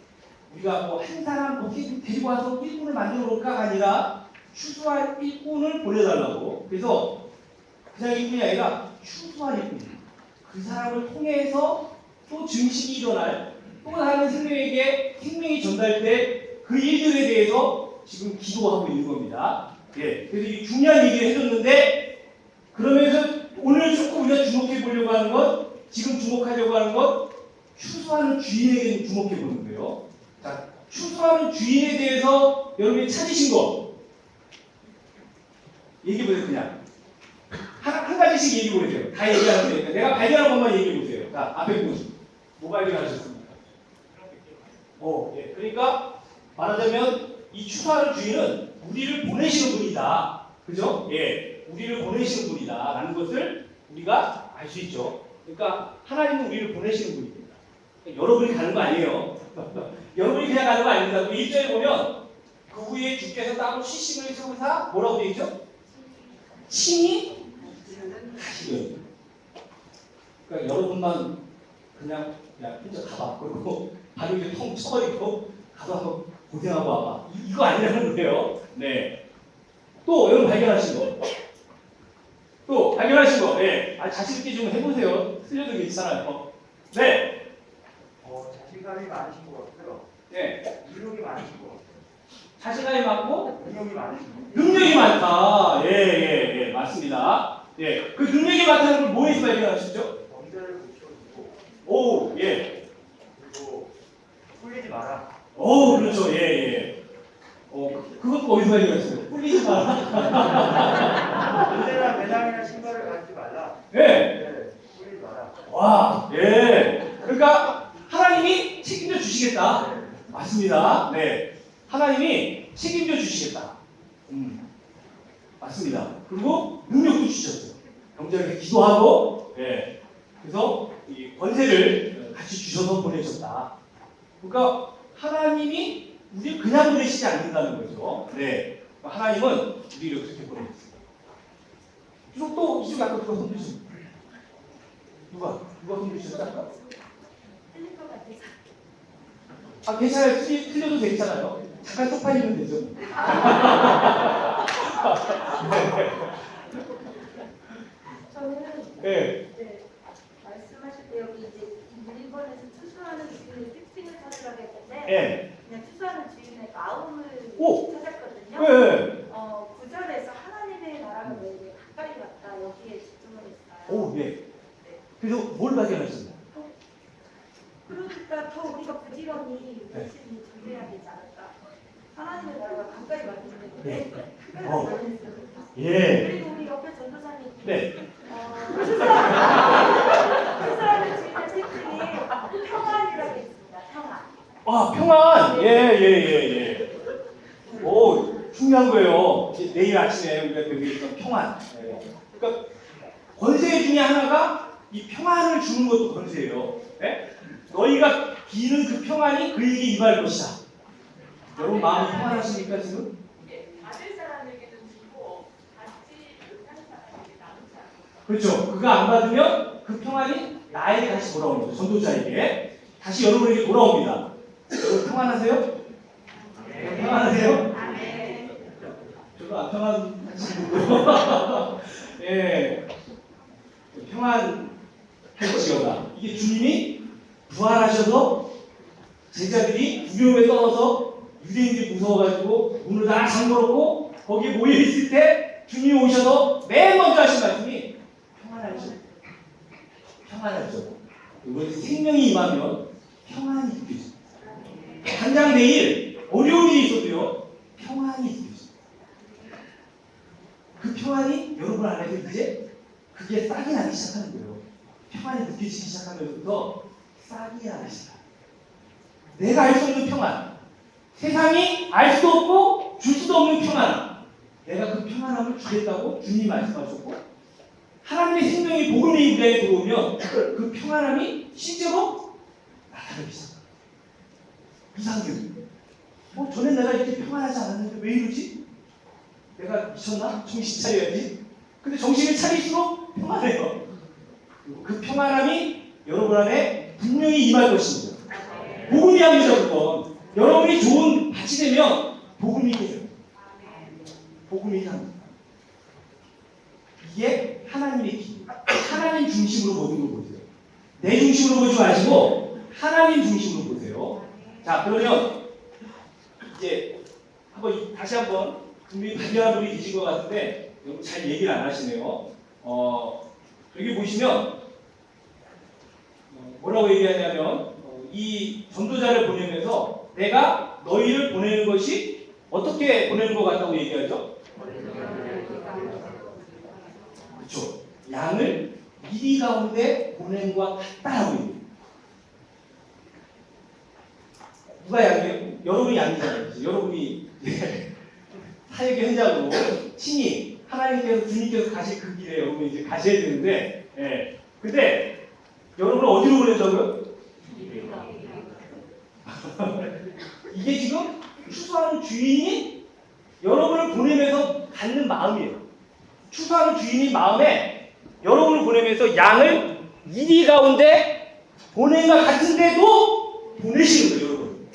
우리가 뭐 한 사람 어떻게 데리고 와서 일꾼을 만들어 볼까가 아니라 추수할 일꾼을 보내달라고. 그래서 그냥 일꾼이 아니라 추수할 일꾼. 그 사람을 통해서 또 증식이 일어날 또 다른 생명에게 생명이 전달될 그 일들에 대해서 지금 기도하고 있는 겁니다. 예, 그래서 이 중요한 얘기를 해줬는데 그러면서 오늘 조금 우리가 주목해 보려고 하는 것, 지금 주목하려고 하는 것, 추수하는 주인에게 주목해 보는 거예요. 자, 추수하는 주인에 대해서 여러분이 찾으신 거 얘기해 보세요. 그냥 한 가지씩 얘기해 보세요. 다 얘기하면 되니까 내가 발견한 것만 얘기해 보세요. 자, 앞에 보시죠. 뭐 발견하셨습니까? 예. 그러니까 말하자면 이 추수하는 주인은 우리를 보내시는 분이다. 그죠? 예. 우리를 보내시는 분이다. 라는 것을 우리가 알 수 있죠. 그러니까 하나님은 우리를 보내시는 분입니다. 여러분이 가는 거 아니에요. 여러분이 그냥 가는 거 아닙니다. 1절에 보면 그 후에 주께서 따로 시심을 세우사 뭐라고 되어 있죠? 친히 하시는. 그러니까 여러분만 그냥 야 혼자 가봐. 그리고 바로 이렇게 통 쳐버리고 가서 한번 고생하고 와봐. 이거 아니라는 거예요. 네. 또 여러분 발견하신 거. 또 발견하신 거. 네. 자신 있게 좀 해보세요. 틀려도 괜찮아요. 네. 자신감이 많으신 것 같아요. 네. 능력이 많으신 것 같아요. 자신감이 많고 능력이 많으신 것 같아요. 능력이 많다. 예, 맞습니다. 예. 그 능력이 많다는 걸 뭐에서 발견하셨죠? 범죄를 고쳐주고 오, 예. 그리고 꿀리지 마라. 오, 그렇죠. 예. 그것도 어디서 발견하셨어요? 꿀리지 마라. 언제나 배낭이나 신발을 가지지 말라. 예. 네, 꿀리지 마라. 와, 예. 그러니까 하나님이 책임져 주시겠다. 맞습니다. 네. 하나님이 책임져 주시겠다. 맞습니다. 그리고 능력도 주셨어요. 경제를 기도하고, 예. 그래서 이 권세를 같이 주셔서 보내셨다. 그러니까 하나님이 우리를 그냥 보내시지 않는다는 거죠. 네. 하나님은 우리를 그렇게 보내셨어요. 그리고 또 이쪽 아까 누가 손 드셨어요? 누가 손 드셨죠? 아까? 아, 괜찮아요. 틀려도 괜찮아요. 잠깐 쪽팔리면 되죠. 저는 네. 말씀하실 때 여기 이제 1번에서 추수하는 주인의 특징을 찾으라고 했는데 네. 그냥 추수하는 주인의 마음을 오! 찾았거든요. 네. 9절에서 하나님의 나라가 왜 이렇게 가까이 갔다 여기에 집중을 했어요. 오, 예. 그래서 뭘 발견하셨나요? 그러니까 더 우리가 부지런히 네. 열심히 준비해야 되지 않을까. 하나님의 나라가 가까이 왔는데 네. 그걸 어. 발견했어요. 예. 그리고 우리 옆에 전도사님 네. 추수하는 주인의 특징이 평안이라고 했습니다. 평안. 아, 평안. 예. 오, 중요한 거예요. 이제 내일 아침에 우리가 배우겠던 평안. 예. 그러니까 권세 중에 하나가 이 평안을 주는 것도 권세예요. 예? 너희가 비는 그 평안이 그에게 임할 것이다. 여러분 마음이 평안하십니까 지금? 이게 받을 사람에게는 주고 받지 못하는 사람에게 나누지 않고. 그렇죠. 그거 안 받으면 그 평안이 나에게 다시 돌아오는 거죠. 전도자에게 다시 여러분에게 돌아옵니다. 여러분 평안하세요? 평안하세요? 저도 안 평안하시고 예, 평안할지어다. 이게 주님이 부활하셔서 제자들이 두려움에 떨어서 유대인들이 무서워가지고 문을 다 잠궈놓고 거기에 모여 있을 때 주님이 오셔서 맨 먼저 하신 말씀이 평안하죠. 이번에 생명이 임하면 평안이 느껴집니다. 당장 내일 어려운 일이 있어도요 평안이 느껴집니다. 그 평안이 여러분 안에서 이제 그게 싹이 나기 시작하는 거예요. 평안이 느껴지기 시작하면서부터 싹이 나기 시작. 내가 알 수 없는 평안, 세상이 알 수도 없고 줄 수도 없는 평안. 내가 그 평안함을 주겠다고 주님이 말씀하셨고 하나님의 생명이 복음이 우리 안에 들어오면 그 평안함이 실제로 나타나기 시작합니다. 이상해요. 전에 내가 이렇게 평안하지 않았는데 왜 이러지? 내가 미쳤나? 정신 차려야지. 근데 정신을 차릴수록 평안해요. 그 평안함이 여러분 안에 분명히 임할 것입니다. 복음이 합니다. 그건 여러분이 좋은 밭이 되면 복음이 돼요. 복음이 합니다. 이게 하나님의 길. 하나님 중심으로 모든 걸 보세요. 내 중심으로 보지 마시고 하나님 중심으로 보세요. 자, 그러면 이제 다시 한번 분명히 불리한 분이 계신 것 같은데 여러분 잘 얘기를 안 하시네요. 여기 보시면 뭐라고 얘기하냐면 이 전도자를 보내면서 내가 너희를 보내는 것이 어떻게 보내는 것 같다고 얘기하죠? 그렇죠. 양을 이리 가운데 보낸 것 같다라고 얘기해요. 누가 양이에요? 여러분이 양이잖아요. 여러분이 사역의 현장으로 친히 하나님께서 주님께서 가실 그 길에 여러분이 이제 가셔야 되는데, 근데 여러분을 어디로 보낸다고요? 이게 지금 추수하는 주인이 여러분을 보내면서 갖는 마음이에요. 추수하는 주인이 마음에 여러분을 보내면서 양을 이리 가운데 보낸 것 같은데도 보내시는 거예요, 여러분.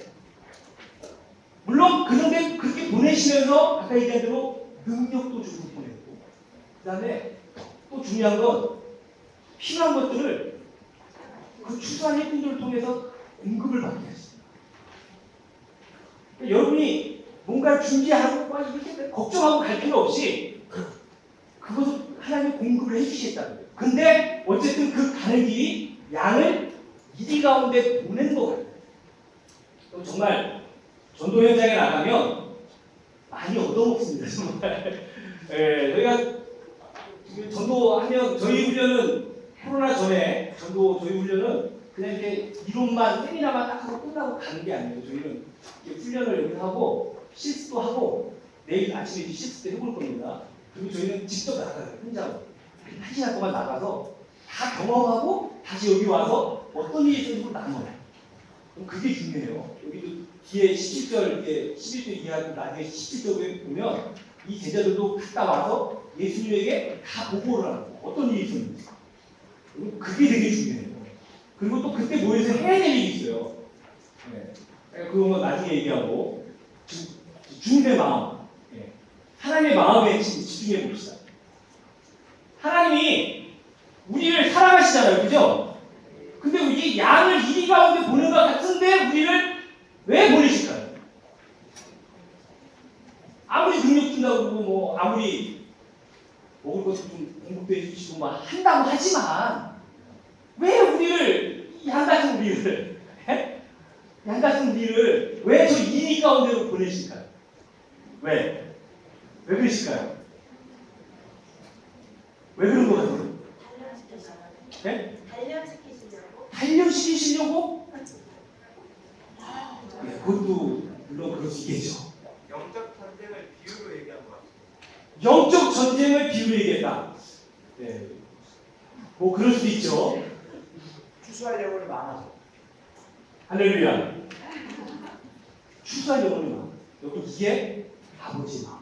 물론 그런데 그렇게 보내시면서 아까 얘기한 대로 능력도 주고 보내고, 그 다음에 또 중요한 건 필요한 것들을 그 추수한 일꾼들을 통해서 공급을 받게 하십니다. 여러분이 뭔가 준비하고 막 이렇게 걱정하고 갈 필요 없이 그것을 하나님이 공급을 해주시겠다는 거예요. 근데 어쨌든 그 가는 길이 양을 이리 가운데 보낸 것 같아요. 정말 전도 현장에 나가면 많이 얻어먹습니다. 정말. 저희가 전도하면 저희 훈련은 코로나 전에 저희 훈련은 그냥 이렇게 이론만 세미나만 딱 하고 끝나고 가는 게 아니에요. 저희는 훈련을 여기서 하고 실습도 하고 내일 아침에 실습도 해볼 겁니다. 그리고 저희는 직접 나가요. 현장으로 1시간 동안 나가서 다 경험하고 다시 여기 와서 어떤 일이 있었는지 나눠요. 그럼 그게 중요해요. 여기도 뒤에 17절, 이게 11절 이해하고 나중에 17절에 보면 이 제자들도 갔다 와서 예수님에게 다 보고를 하는 거예요. 어떤 일이 있었는지. 그게 되게 중요해요. 그리고 또 그때 모여서 해야 될 일이 있어요. 그건 나중에 얘기하고 주님의 마음, 하나님의 마음에 집중해 봅시다. 하나님이 우리를 사랑하시잖아요, 그죠? 근데 우리 양을 이리 가운데 보는 것 같은데 우리를 왜 보내실까요? 아무리 능력 준다고 그러고 뭐 아무리 먹을 것도 좀 공급도 해주시고 막 한다고 하지만 왜 우리를 양 같은 우리를 양 같은 우리를 왜 저 이리 가운데로 보내실까요? 왜 그러실까요? 왜 그런 거 같아요? 네? 단련시키시려고. 단련시키시려고? 그것도 물론 그럴 수 있겠죠. 영적 전쟁을 비유로 얘기한 것 같아요. 영적 전쟁을 비유로 얘기했다. 뭐 그럴 수도 있죠. 추수할 영혼이 많아서. 할렐루야. 추수할 영혼이 많아. 여기 이게 아버지 마음.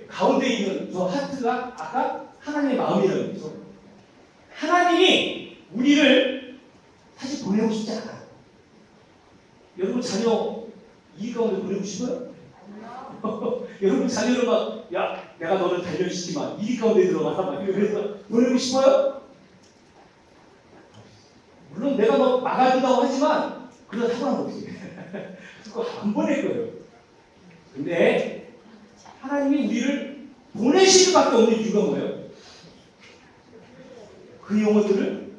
가운데 있는 저 하트가 아까 하나님의 마음이라는 거죠. 하나님이 우리를 사실 보내고 싶지 않아요. 여러분 자녀 이 가운데 보내고 싶어요? 여러분 자녀를 막, 야, 내가 너를 단련시키지 마. 이 가운데 들어가서 막 그래서 보내고 싶어요? 물론 내가 막 막아준다고 하지만 그렇다고는 어떻게 그거 안 보낼 거예요. 근데 하나님이 우리를 보내실 수밖에 없는 이유가 뭐예요? 그 영혼들을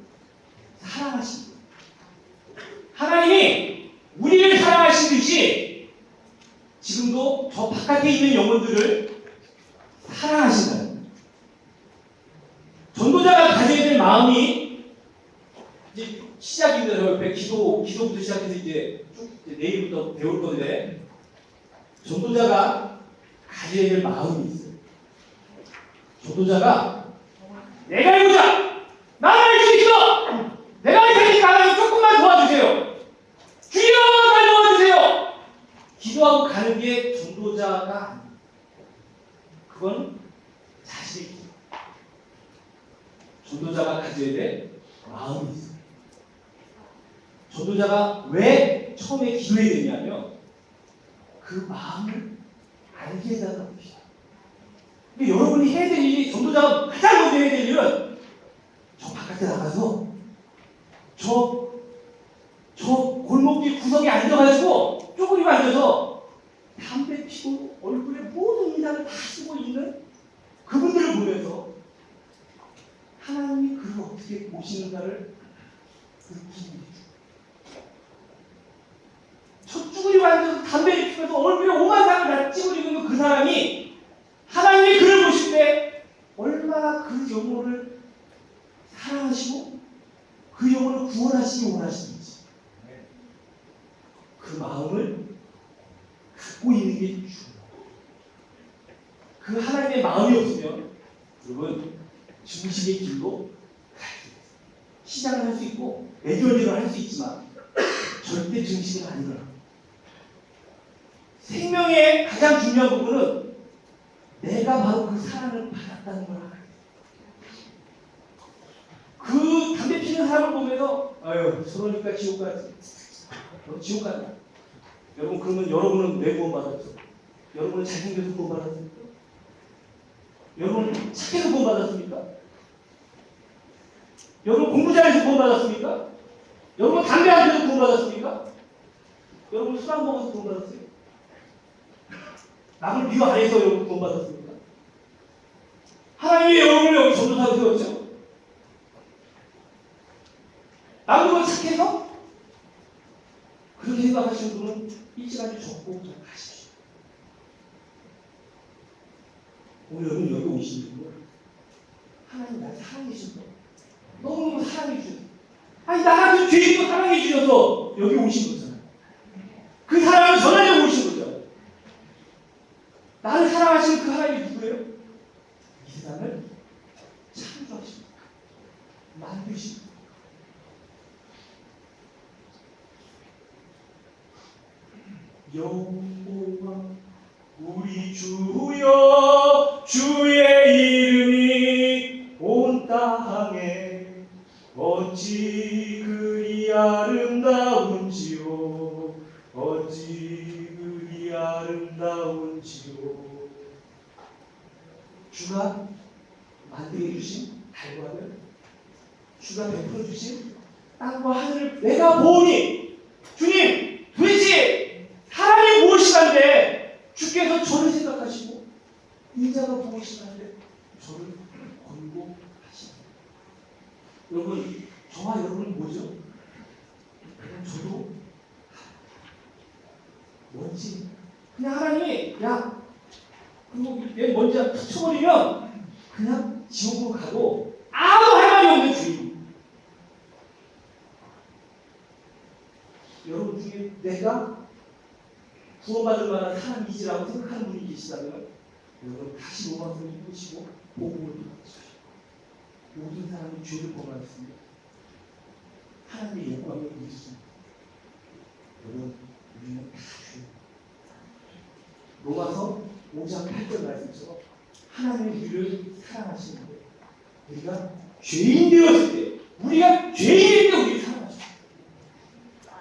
사랑하십니다. 하나님이 우리를 사랑하시듯이 지금도 저 바깥에 있는 영혼들을 사랑하신다는 거예요. 전도자가 가져야 될 마음이 이제 시작입니다. 기도부터 시작해서 이제 쭉 내일부터 배울 건데 전도자가 가져야 될 마음이 있어요. 전도자가 내가 해보자! 나는 할 수 있어! 내가 할 테니까 하나님 조금만 도와주세요. 주여 날 도와주세요. 기도하고 가는 게 전도자가 아니에요. 그건 자신의 기도. 전도자가 가져야 될 마음이 있어요. 전도자가 왜 처음에 기도해야 되냐면 그 마음을 알게 해달라는 것이다. 근데 여러분이 해야 될 일이 전도자가 가장 먼저 해야 될 일은 저 바깥에 나가서 저 골목길 구석에 앉아가지고 쪼그리고 앉아서 담배 피고 얼굴에 모든 인상을 다 쓰고 있는 그분들을 보면서 하나님이 그를 어떻게 보시는가를 느끼는 거죠. 저 쭈그리고 앉아서 담배를 피면서 얼굴에 오만상을 다 찌그리고 있는 그 사람이 하나님이 그를 보실 때 얼마나 그 영혼을 사랑하시고 그 영혼을 구원하시기 원하시는지 그 마음을 갖고 있는 게 중요해요. 그 하나님의 마음이 없으면 여러분 중심의 길로 시작을 할 수 있고 애교를 할 수 있지만 절대 중심은 아니더라고요. 생명의 가장 중요한 부분은 내가 바로 그 사랑을 받았다는 걸 알아요. 그 담배 피는 사람을 보면서 아유 저러니까 지옥 가지. 지옥 간다. 여러분 그러면 여러분은 왜 구원받았죠? 여러분은 잘생겨서 구원받았습니까? 여러분 착해서 구원받았습니까? 여러분 공부 잘해서 구원받았습니까? 여러분 담배 안 피워서 구원받았습니까? 여러분 술 안 먹어서 구원받았어요? 남을 미워 안 해서 여러분 구원받았습니까? 하나님이 여러분을 여기 전도사로 세웠죠? 남들은 착해서? 그렇게 생각하시는 분은 일찌감치 적고 가십시오. 오늘 여러분 여기 오신 분은 하나님 날 사랑해 주셔서 너무너무 사랑해 주셔서 아니 나 같은 죄인도 사랑해 주셔서 여기 오신 거잖아요. 그 사랑을 전하려고 오신 거죠. 나를 사랑하시는 그 하나님이 누구예요? 이 세상을 창조하십니다. 만드십니다. 여호와 우리 주여 주의 이름이 온 땅에 어찌 그리 그리 아름다운지요 어찌 그리 아름다운지요. 주가 만들어 주신 달과 하늘, 주가 베풀어 주신 땅과 하늘을 내가 보니 주님 도대체 사람이 무엇이란데 주께서 저를 생각하시고 인자가 보시는데 저를 권고하시고. 여러분 저와 여러분은 뭐죠? 그냥 저도 먼지 그냥 하나님이 야 그리고 내 먼지가 붙여버리면 그냥 지옥으로 가도 아무 할 말이 없는 주인. 여러분 중에 내가 구원받을 만한 사람이지라고 생각하는 분이 계시다면 여러분 다시 로마서를 읽으시고 복음을 받으십시오. 모든 사람이 죄를 범하였습니다. 하나님의 영광을 누리십니다. 여러분 우리는 다 죄. 로마서 5장 8절 말씀처럼 하나님의 우리를 사랑하시는데 우리가 죄인 되었을 때 우리가 죄인일 때 우리를 사랑하십니다.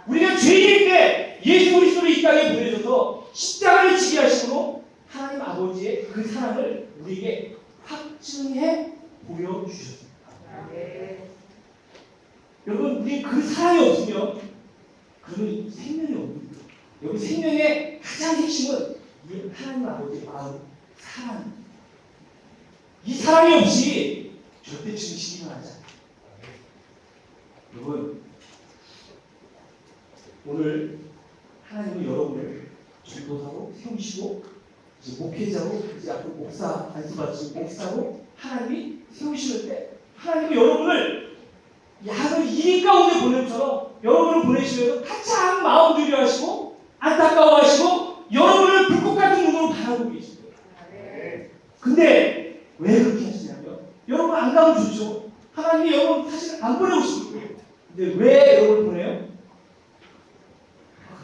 우리가 죄인일 때 예수 그리스도를 이 땅에 보내셔서 십자가를 지게 하심으로 하나님 아버지의 그 사랑을 우리에게 확증해 보여주셨습니다. 여러분 우리 그 사랑이 없으면 그러면 생명이 없는 거예요. 여기 생명의 가장 핵심은 이 하나님 아버지의 마음, 사랑. 이 사랑이 없이 절대 증식이 일어나지 않아요. 여러분 오늘 하나님은 여러분을 전도사로 세우시고 이제 목회자로 이제 앞으로 목사 안수받으시고 목사로 하나님이 세우시는 때 하나님은 여러분을 야는 일 가운데 보냄처럼 여러분을 보내시면서 가장 마음 들여하시고 안타까워하시고 여러분을 불꽃 같은 눈으로 바라보고 계십니다. 근데 왜 그렇게 하시냐면 여러분 안 가면 좋죠. 하나님이 여러분 사실 안 보내고 싶어요. 근데 왜 여러분을 보내요?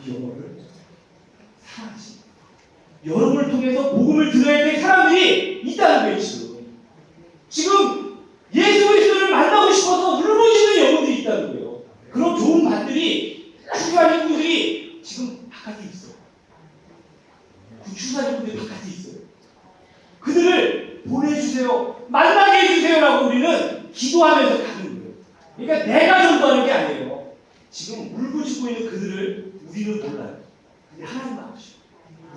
그 영혼을 사랑하십니다. 여러분을 통해서 복음을 들어야 될 사람들이 있다는 거예요. 지금 예수 그리스도를 만나고 싶어서 울부짖는 영혼들이 있다는 거예요. 그런 좋은 반들이 추수한 인구들이 지금 바깥에 있어요. 그 추수한 인구들이 바깥에 있어요. 그들을 보내주세요. 만나게 해주세요라고 우리는 기도하면서 가는 거예요. 그러니까 내가 전도하는 게 아니에요. 지금 울부짖고 있는 그들을 우리는 몰라요. 근데 하나님 아시죠.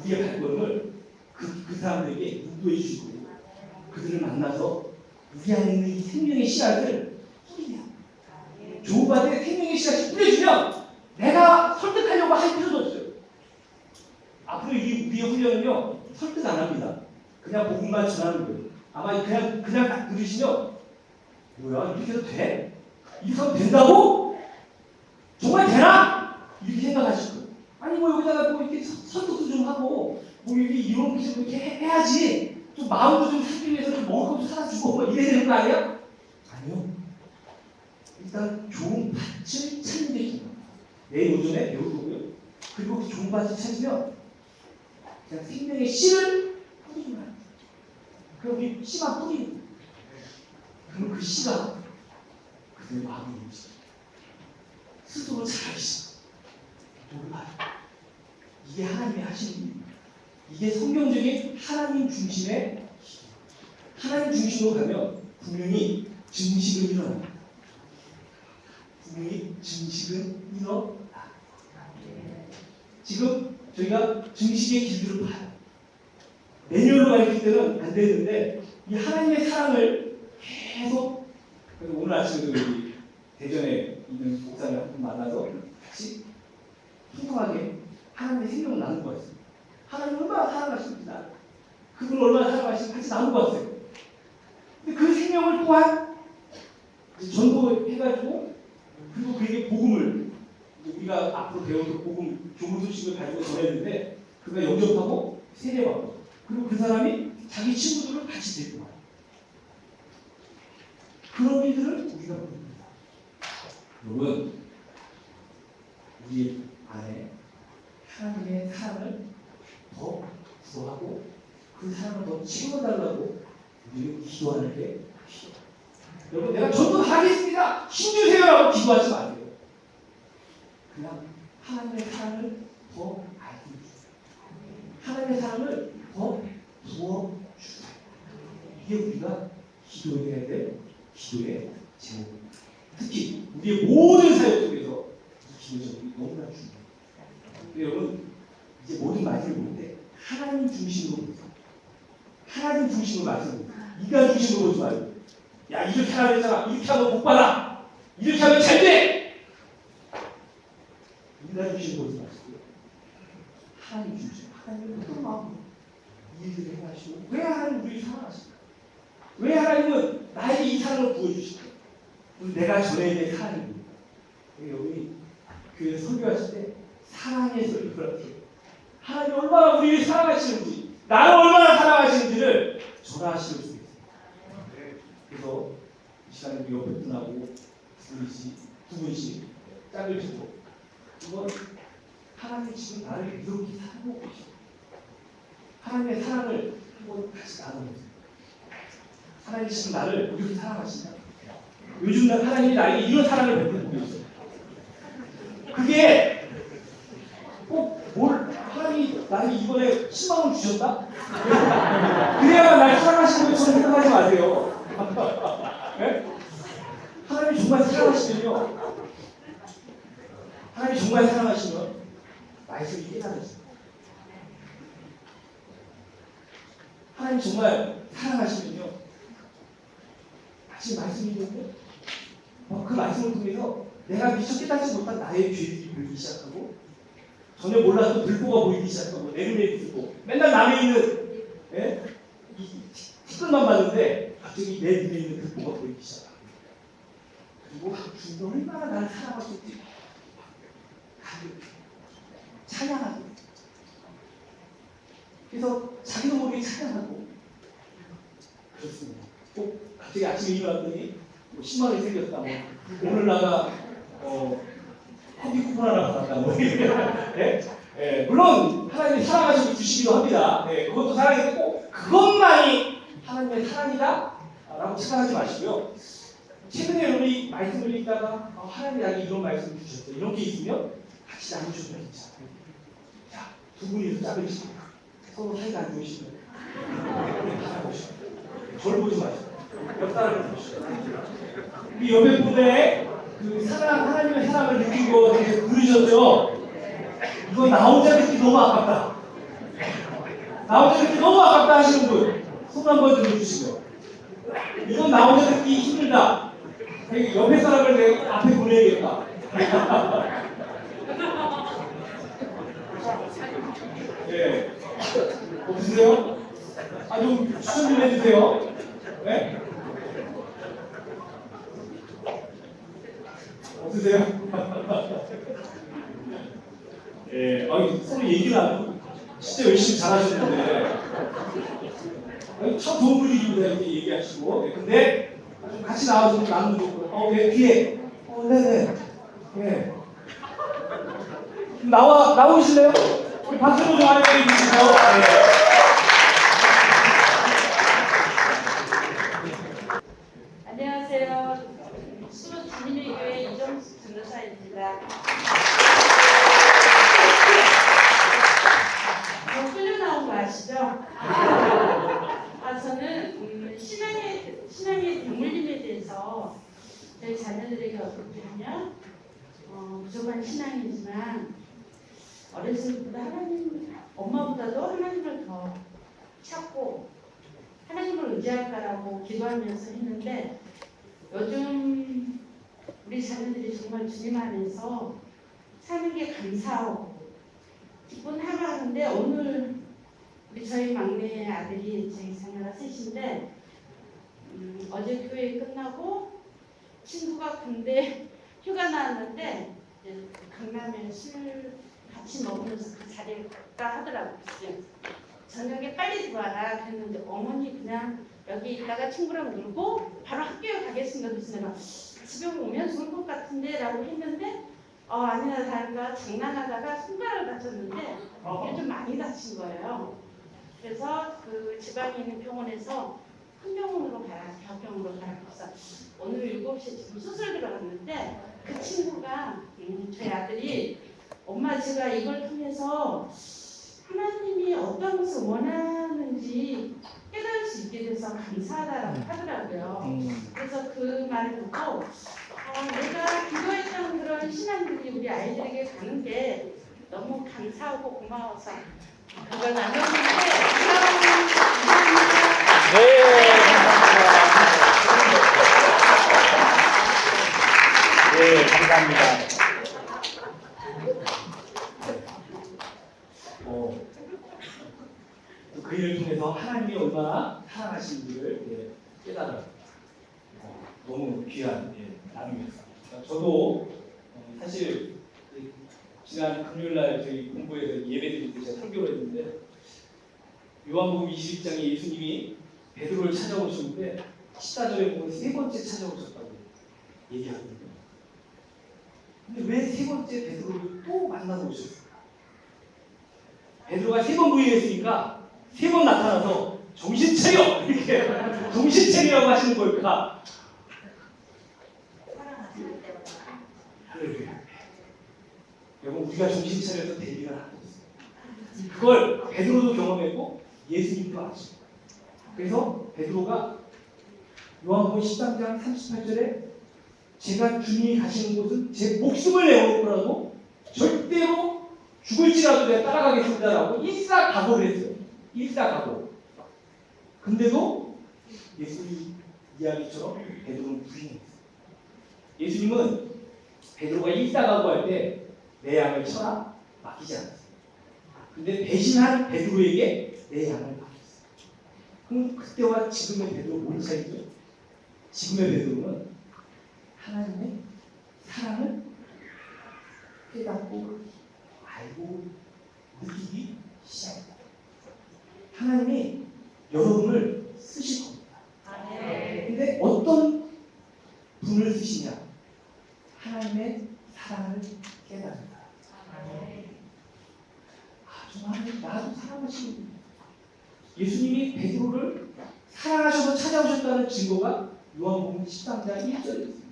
우리의 발걸음을 그 사람들에게 인도해 주시고 그들을 만나서 우리 안에 있는 이 생명의 씨앗을 뿌리면 조우반에 생명의 씨앗이 뿌려주면 내가 설득하려고 할 필요도 없어요. 앞으로 우리의 훈련은요 설득 안 합니다. 그냥 복음만 전하는 거예요. 아마 그냥 딱 들으시면 뭐야 이렇게 해도 돼? 이렇게 하면 된다고? 정말 되나? 이렇게 생각하실 거예요. 아니 뭐 여기다가 뭐 이렇게 설득도 좀 하고 뭐 이렇게 이런 기술 이렇게 해야지 좀 마음도 좀 살기 위해서 좀 먹을 것도 사다 주고 뭐 이래야 되는 거 아니야? 아니요. 일단 좋은 밭을 찾는 게 중요해요. 내일 오전에 배울 거고요. 그리고 그 좋은 밭을 찾으면 그냥 생명의 씨를 뿌리기만 해요. 그럼 우리 씨만 뿌리는 거예요. 그럼 그 씨가 그들의 마음을 움직여요. 스스로 잘하시죠. 몰라요. 이게 하나님이 하시는 일입니다. 이게 성경적인 하나님 중심의 기도. 하나님 중심으로 가면 분명히 증식은 일어납니다. 분명히 증식은 일어나. 지금 저희가 증식의 길들을 봐요. 매뉴얼로 가르칠 때는 안 되는데 이 하나님의 사랑을 계속 그래서 오늘 아침에도 여기 대전에 있는 목사님 한 분 만나서 같이 풍성하게 하나님의 생명을 나누고 왔어요. 하나님 얼마나 사랑하십니까? 그분 얼마나 사랑하시는지 같이 나누고 왔어요. 근데 그 생명을 또한 전도해가지고 그리고 그에게 복음을 우리가 앞으로 배울 그 복음 좋은 소식을 가지고 전했는데 그가 영접하고 세례받고 그리고 그 사람이 자기 친구들을 같이 데리고 와요. 그런 일들을 우리가 봅니다. 여러분 우리 안에 하나님의 사랑을 더 구하고 그 사랑을 더 채워달라고 우리는 기도하는 게 필요해요. 여러분 내가 전도 다 하겠습니다. 힘주세요라고 기도하지 마세요. 그냥 하나님의 사랑을 더 알고 하나님의 사랑을 더 부어주다. 이게 우리가 기도해야 될 기도의 제목. 특히 우리의 모든 사역 속에서 이 기도 제목이 너무나 중요해요. 여러분 이제 모든 말씀을 볼 때 하나님 중심으로 보세요. 하나님 중심으로 말씀을 보세요. 인간 중심으로 보지 말고 야 이렇게 하라 그랬잖아. 이렇게 하면 복 받아. 이렇게 하면 잘 돼. 인간 중심으로 보지 마시고 하나님 중심. 하나님은 어떤 마음으로 이 일들을 행하시고 왜 하나님 우리를 사랑하실까? 왜 하나님은 나에게 이 사랑을 부어주실까? 내가 전해야 될 사랑입니다. 여러분이 교회 설교하실 때 사랑에서 이끌어요. 하나님이 얼마나 우리를 사랑하시는지 나를 얼마나 사랑하시는지를 전하실 수 있어요. 그래서 이 시간에 우리 옆에 분하고 두 분씩 짝을 주고 이건 하나님이 지금 나를 이렇게 사랑하고 계셔. 하나님의 사랑을 한번 같이 나눠보세요. 하나님이 지금 나를 이렇게 사랑하신다. 요즘 하나님이 나에게 이런 사랑을 베풀고 있어요. 그게 꼭 하나님이 나에게 이번에 10만 원 주셨다? 그래야만 날 사랑하시는 것처럼 생각하지 마세요. 네? 하나님이 정말 사랑하시면요. 하나님이 정말 사랑하시면 말씀이 깨달아져요. 하나님 정말 사랑하시면요. 지금 말씀이 있는데 그 말씀을 통해서 내가 미처 깨닫지 못한 나의 죄들이 보이기 시작하고 전혀 몰랐던 들보가 보이기 시작하고 내 눈에 들고 맨날 남에 있는 이 티끌만 봤는데 갑자기 내 눈에 있는 들보가 보이기 시작하고 그리고 주님이 얼마나 나를 사랑하실지 찬양하고 그래서 자기도 모르게 찬양하고 그렇습니다. 꼭 갑자기 아침에 일어났더니 10만 원이 생겼다. 오늘 나가 커피 쿠폰 하나 받았다. 물론 하나님이 사랑하시고 주시기도 합니다. 그것도 사랑인데 꼭 그것만이 하나님의 사랑이다라고 생각하지 마시고요. 최근에 여러분이 말씀을 읽다가 하나님이 나에게 이런 말씀을 주셨어요. 이런 게 있으면 같이 나누셔도 괜찮아요. 자, 두 분이서 짝을 지고 서로 사이가 안 좋으시면 저를 보지 마시고 옆 사람을 보시고 우리 옆에 분의 그 사랑, 하나님의 사랑을 느낀 거 되게 부르셨죠? 이거 나 혼자 듣기 너무 아깝다. 나 혼자 듣기 너무 아깝다 하시는 분 손 한번 들어주시고 이건 나 혼자 듣기 힘들다. 옆에 사람을 내가 앞에 보내야겠다. 네. 없으세요? 좀 추천 좀 해주세요. 네? 없으세요? 예, 서로 얘기를 안 하고 진짜 열심히 잘하셨는데 참 좋은 분위기입니다. 이렇게 얘기하시고 근데 좀 같이 나와서 좀 나누면 좋고 내 뒤에 네네 예. 나오실래요? 우리 박수로 좀 환영해 주시죠. 안녕하세요. 수원 주님의 교회 이정숙 전도사입니다. 끌려 나온 거 아시죠? 저는 신앙의 대물림에 대해서 저희 자녀들에게 어떻게 하냐? 부족한 신앙이지만 어렸을 때부터 엄마보다도 하나님을 더 찾고 하나님을 의지할까라고 기도하면서 했는데 요즘 우리 자녀들이 정말 주님 안에서 사는 게 감사하고 기쁜 하루하루인데 오늘 우리 저희 막내 아들이 저희 자녀가 셋인데 어제 교회 끝나고 친구가 군대 휴가 나왔는데 강남에 술 같이 먹으면서 그 자리에 갔다 하더라고요. 저녁에 빨리 들어와라 그랬는데 어머니 그냥 여기 있다가 친구랑 놀고 바로 학교에 가겠습니다. 그래서 내가 집에 오면 좋을 것 같은데 라고 했는데 아니나 다를까 장난하다가 손가락을 다쳤는데 이게 좀 많이 다친 거예요. 그래서 그 지방에 있는 병원에서 큰 병원으로 가라, 대학병원으로 가라. 그래서 오늘 7시에 지금 수술 들어갔는데 그 친구가 저희 아들이 엄마 제가 이걸 통해서 하나님이 어떤 것을 원하는지 깨달을 수 있게 돼서 감사하다라고 하더라고요. 그래서 그 말을 듣고 내가 기도했던 그런 신앙들이 우리 아이들에게 가는 게 너무 감사하고 고마워서 그걸 나눴는데 네, 감사합니다. 그 일을 통해서 하나님이 얼마나 사랑하시는지를 깨달아요. 너무 귀한 나눔이었습니다. 저도 사실 지난 금요일날 저희 공부에서 예배드릴 때 제가 설교를 했는데 요한복음 21장에 예수님이 베드로를 찾아오셨는데 14절에 보면 세 번째 찾아오셨다고 얘기하거든요. 근데 왜 세 번째 베드로를 또 만나고 오셨을까? 베드로가 세 번 부인했으니까 세 번 나타나서 정신 차려! 이렇게 정신 차리라고 하시는 걸까? 할렐루야. 여러분 우리가 정신 차려서 될 일은 하고 있어요. 그걸 베드로도 경험했고 예수님도 아시고. 그래서 베드로가 요한복음 13장 38절에 제가 주님이 가시는 곳은 제 목숨을 내어놓고라도 절대로 죽을지라도 내가 따라가겠습니다라고 일사각오를 했어요. 일사각오. 근데도 예수님 이야기처럼 베드로는 부인했어요. 예수님은 베드로가 일사각오할 때 내 양을 쳐라 맡기지 않았어요. 근데 배신한 베드로에게 내 양을 맡겼어요. 그럼 그때와 지금의 베드로 뭔 차이죠? 지금의 베드로는 하나님의 사랑을 깨닫고 알고 느끼기 시작합니다. 하나님이 여러분을 쓰실 겁니다. 근데 어떤 분을 쓰시냐? 하나님의 사랑을 깨닫는다. 정말 하나님 나도 사랑하시는 분이에요. 예수님이 베드로를 사랑하셔서 찾아오셨다는 증거가 요한복음 13장 1절에 있습니다.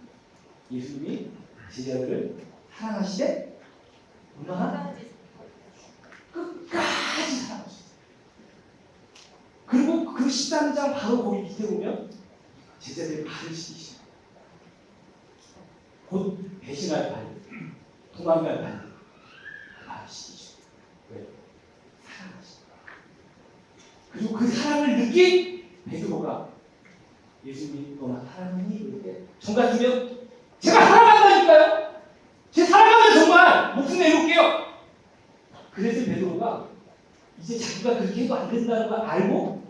예수님이 제자들을 사랑하시되 얼마나? 끝까지 사랑하셨어요. 그리고 그 13장 바로 거기 밑에 보면 제자들의 발을 씻기시죠. 곧 배신할 발, 도망갈 발, 발을 씻기시죠. 왜? 사랑하시죠. 그리고 그 사랑을 느낀 베드로가 예수님이 너나 사랑하니? 이렇게 정 같으면 제가 사랑한다니까요. 제 사랑하면 정말 목숨 내놓을게요. 그래서 베드로가 이제 자기가 그렇게 해도 안 된다는 걸 알고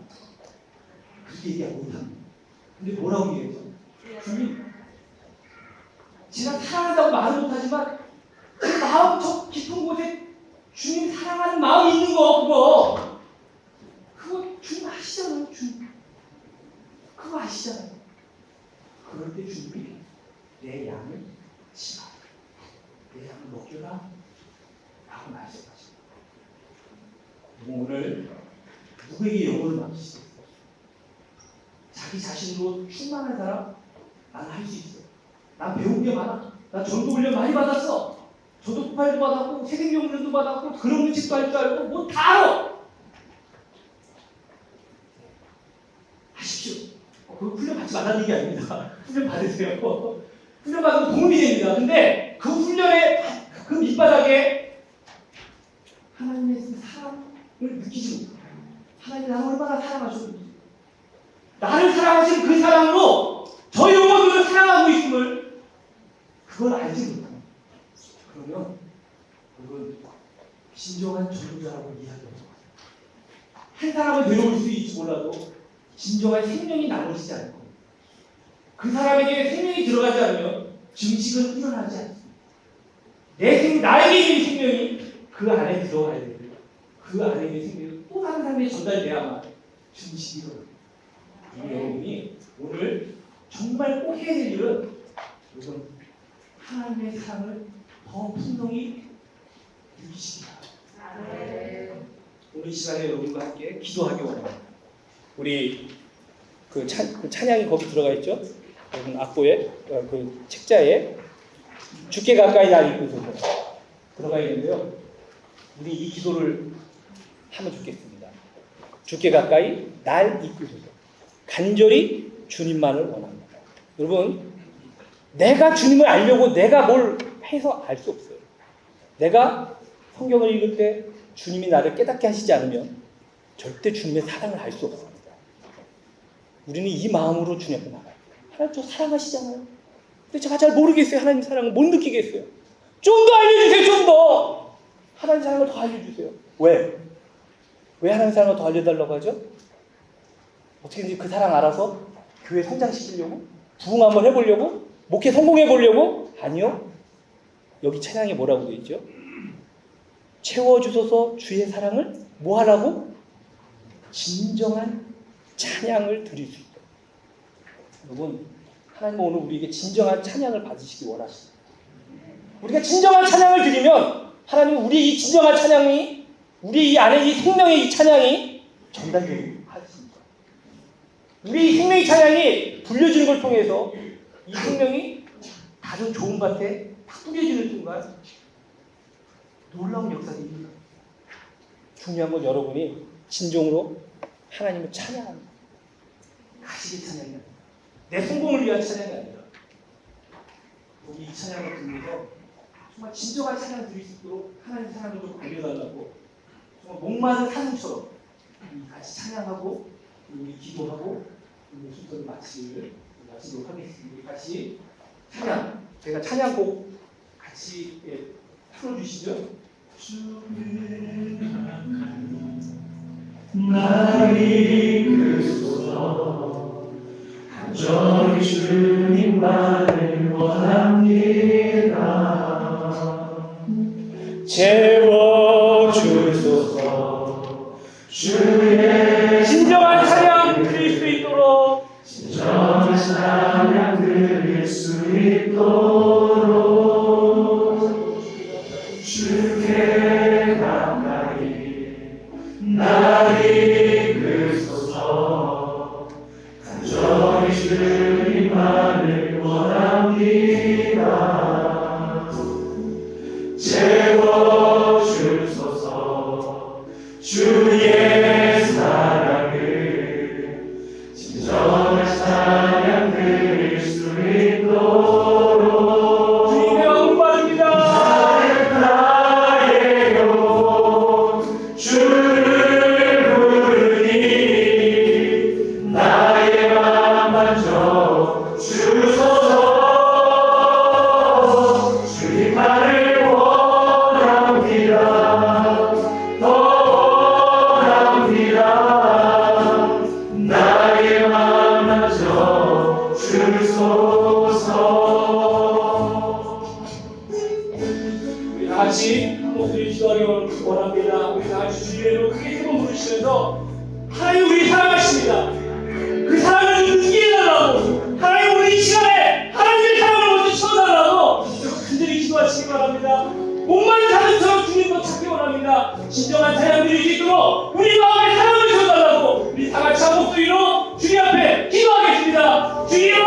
그렇게 얘기 못합니다. 근데 뭐라고 얘기했죠? 주님, 제가 사랑한다고 말은 못하지만 제 마음 저 깊은 곳에 주님 사랑하는 마음이 있는 거 그거 주님 아시잖아요. 주님 그거 아시잖아요. 그럴 때 주님이 내 양을 치라, 내 양을 먹여라 라고 말씀하십니다. 오늘 누구에게 영혼을 맡기시겠어요? 자기 자신으로 충만한 사람? 난 할 수 있어. 난 배운 게 많아. 난 전도 훈련 많이 받았어. 저도 폭발도 받았고 세생경 훈련도 받았고 그런 책도 할 줄 알고 뭐 다 알아. 하십시오. 그 훈련 받지 말라는 얘기 아닙니다. 훈련 받으세요. 훈련 받으면 도움이 됩니다. 근데 그 훈련의 그 밑바닥에 하나님의 사랑을 느끼지 못해요. 하나님 나를 얼마나 사랑하셨는지, 나를 사랑하시는 그 사랑으로 저 영혼들을 사랑하고 있음을 그걸 알지 못합니다. 그러면 그건 진정한 전도자라고 이야기합니다. 한 사람은 데려올 수 있을지 몰라도 진정한 생명이 나머지지 않고 그 사람에게 생명이 들어가지 않으면 증식은 일어나지 않습니다. 나에게 있는 생명이 그 안에 들어가야 되고 그 안에 있는 생명이 또 다른 사람에게 전달돼야만 증식이 일어납니다. 여러분이 오늘 정말 꼭 해야 될 일은 여러분 하나님의 사랑을 더 풍성히 느끼시기 바랍니다. 오늘 이 시간에 여러분과 함께 기도하기 원합니다. 우리 그 찬양이 거기 들어가 있죠? 여러분 악보에 그 책자에 주께 가까이 날 이끄소서 들어가 있는데요. 우리 이 기도를 하면 좋겠습니다. 주께 가까이 날 이끄소서. 간절히 주님만을 원합니다. 여러분, 내가 주님을 알려고 내가 뭘 해서 알 수 없어요. 내가 성경을 읽을 때 주님이 나를 깨닫게 하시지 않으면 절대 주님의 사랑을 알 수 없습니다. 우리는 이 마음으로 주님 앞에 나가요. 하나님 저 사랑하시잖아요. 근데 제가 잘 모르겠어요. 하나님 사랑을 못 느끼겠어요. 좀 더 알려주세요. 좀 더. 하나님 사랑을 더 알려주세요. 왜? 왜 하나님 사랑을 더 알려달라고 하죠? 어떻게든지 그 사랑 알아서 교회 성장시키려고? 부흥 한번 해보려고? 목회 성공해보려고? 아니요. 여기 찬양에 뭐라고 되어 있죠? 채워주소서 주의 사랑을 뭐 하라고? 진정한 찬양을 드릴 수 있다. 여러분, 하나님은 오늘 우리에게 진정한 찬양을 받으시기 원하십니다. 우리가 진정한 찬양을 드리면 하나님은 우리의 이 진정한 찬양이 우리 이 안에 이 생명의 이 찬양이 전달되게 하십니다. 우리 이 생명의 찬양이 불려지는 걸 통해서 이 생명이 다른 좋은 밭에 탁 뿌려지는 순간 놀라운 역사가 있습니다. 중요한 건 여러분이 진정으로 하나님을 찬양합니다. 가식의 찬양이 아니라 내 성공을 위한 찬양이 아니라 우리 이 찬양을 들으면서 정말 진정한 찬양을 드릴 수 있도록 하나님 사랑을 좀 알려달라고 정말 목마른 사슴처럼 같이 찬양하고 우리 기도하고 우리 순서를 마치도록 하겠습니다. 우리 같이 찬양, 저희가 찬양곡 같이 틀어주시죠. 나를 이끄소서 간절히 주님만을 원합니다. 채워주소서 주의 진정한 찬양 드릴 수 있도록 진정한 찬양 드릴 수 있도록 주께 가까이 날 이끄소서 간절히 주님만을 원합니다. 채워주소서 주의 사랑을 진정한 찬양 드릴 수 있도록 주님의 영광입니다. 나의 영혼 주를 부르니 나의 맘 만져 주소서 주님만을 원합니다. 더 원합니다. 나의 맘 만져 주소서. 우리 다 같이 한 목소리 기도하기 원합니다. 우리 다 같이 주님으로 크게 세 번 부르시면서 하나님 우리 사랑하십니다. 그 사랑을 좀 느끼게 해달라고 하나님 우리 이 시간에 하나님의 사랑을 먼저 쳐달라고 간절히 기도하시기 바랍니다. 목마른 사슴처럼 주님도 찾기 원합니다. 진정한 찬양 드릴 수 있도록 우리 마음에 사랑을 쳐달라고 우리 다 같이 한 목소리로 주님 앞에 기도하겠습니다. 주여!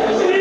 주님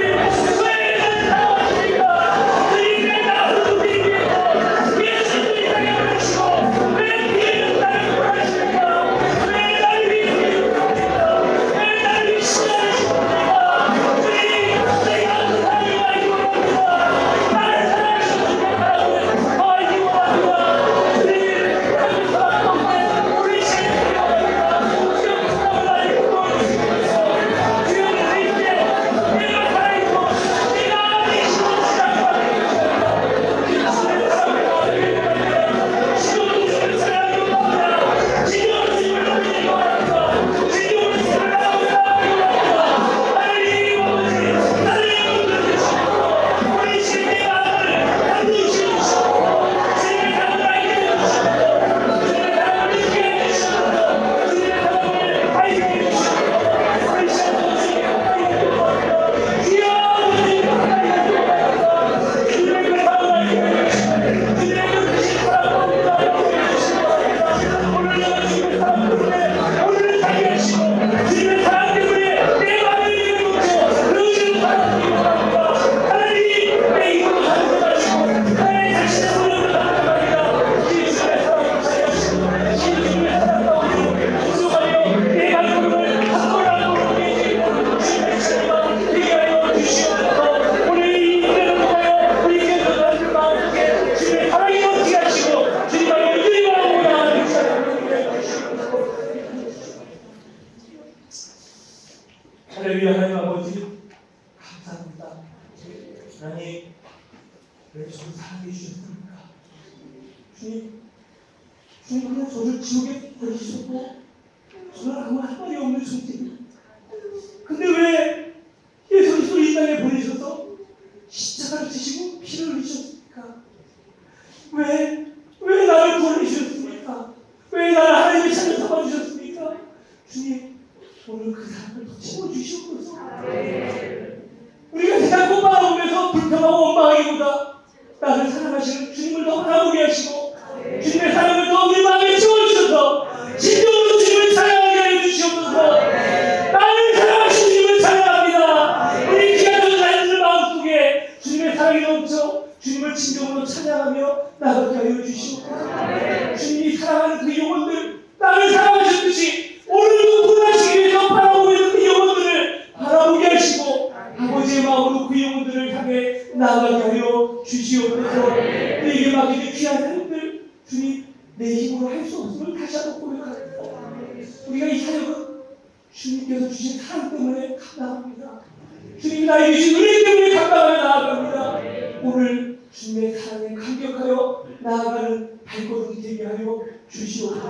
주셨습니까? 주님 그냥 저를 지옥에 보내주셨고 저는 아무 할 말이 없는 존재입니다. 근데 왜 예수 그리스도를 이 땅에 보내셔서 십자가를 지시고 피를 흘리셨습니까? 왜 나를 구원해주셨습니까? 왜 나를 하나님의 자녀 삼아주셨습니까? 주님 오늘 그 사람을 더 채워주시옵소서. 우리가 세상 바라보면서 불평하고 원망하기보다 나를 사랑하시는 주님을 더 바라보게 하시고 주님의 사랑을 더 우리 마음에 채워주셔서 진정으로 주님을 찬양하게 해주시옵소서. 나를 사랑하신 주님을 찬양합니다. 우리 귀한 자녀들 마음속에 주님의 사랑이 넘쳐 주님을 진정으로 찬양하며 나가게 하여 주시옵소서. 주님이 사랑하는 그 영혼들 나를 사랑하셨듯이 오늘도 구원하시기 위해서 바라보고 있는 그 영혼들을 바라보게 하시고 아버지의 마음으로 그 영혼들을 향해 나아가게 하여 주시옵소서. 내게 맡기는 귀한 사람들 주님 내 힘으로 할 수 없음을 다시 한번 고백합니다. 우리가 이 사역은 주님께서 주신 사랑 때문에 감당합니다. 주님이 나에게 주신 은혜 때문에 감당하며 나아갑니다. 오늘 주님의 사랑에 감격하여 나아가는 발걸음이 되게 하여 주시옵소서.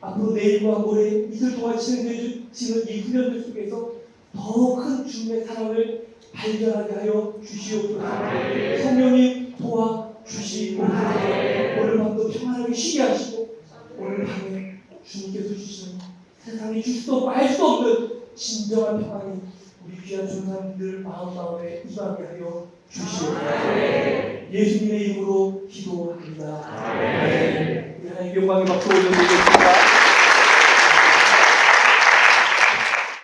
앞으로 내일과 모레 이틀 동안 진행되는 이 훈련들 속에서 더 큰 주님의 사랑을 발견하게 하여 주시옵소서. 성령님 도와 주시옵소서. 오늘 밤도 평안하게 쉬게 하시고 오늘 밤에 주님께서 주시는 세상에 줄 수도 없고 알 수도 없는 진정한 평안이 우리 귀한 전사님들 마음에 임하게 하여 주시옵소서. 예수님의 이름으로 기도합니다. 우리 하나님 영광의 박수 올려드리겠습니다.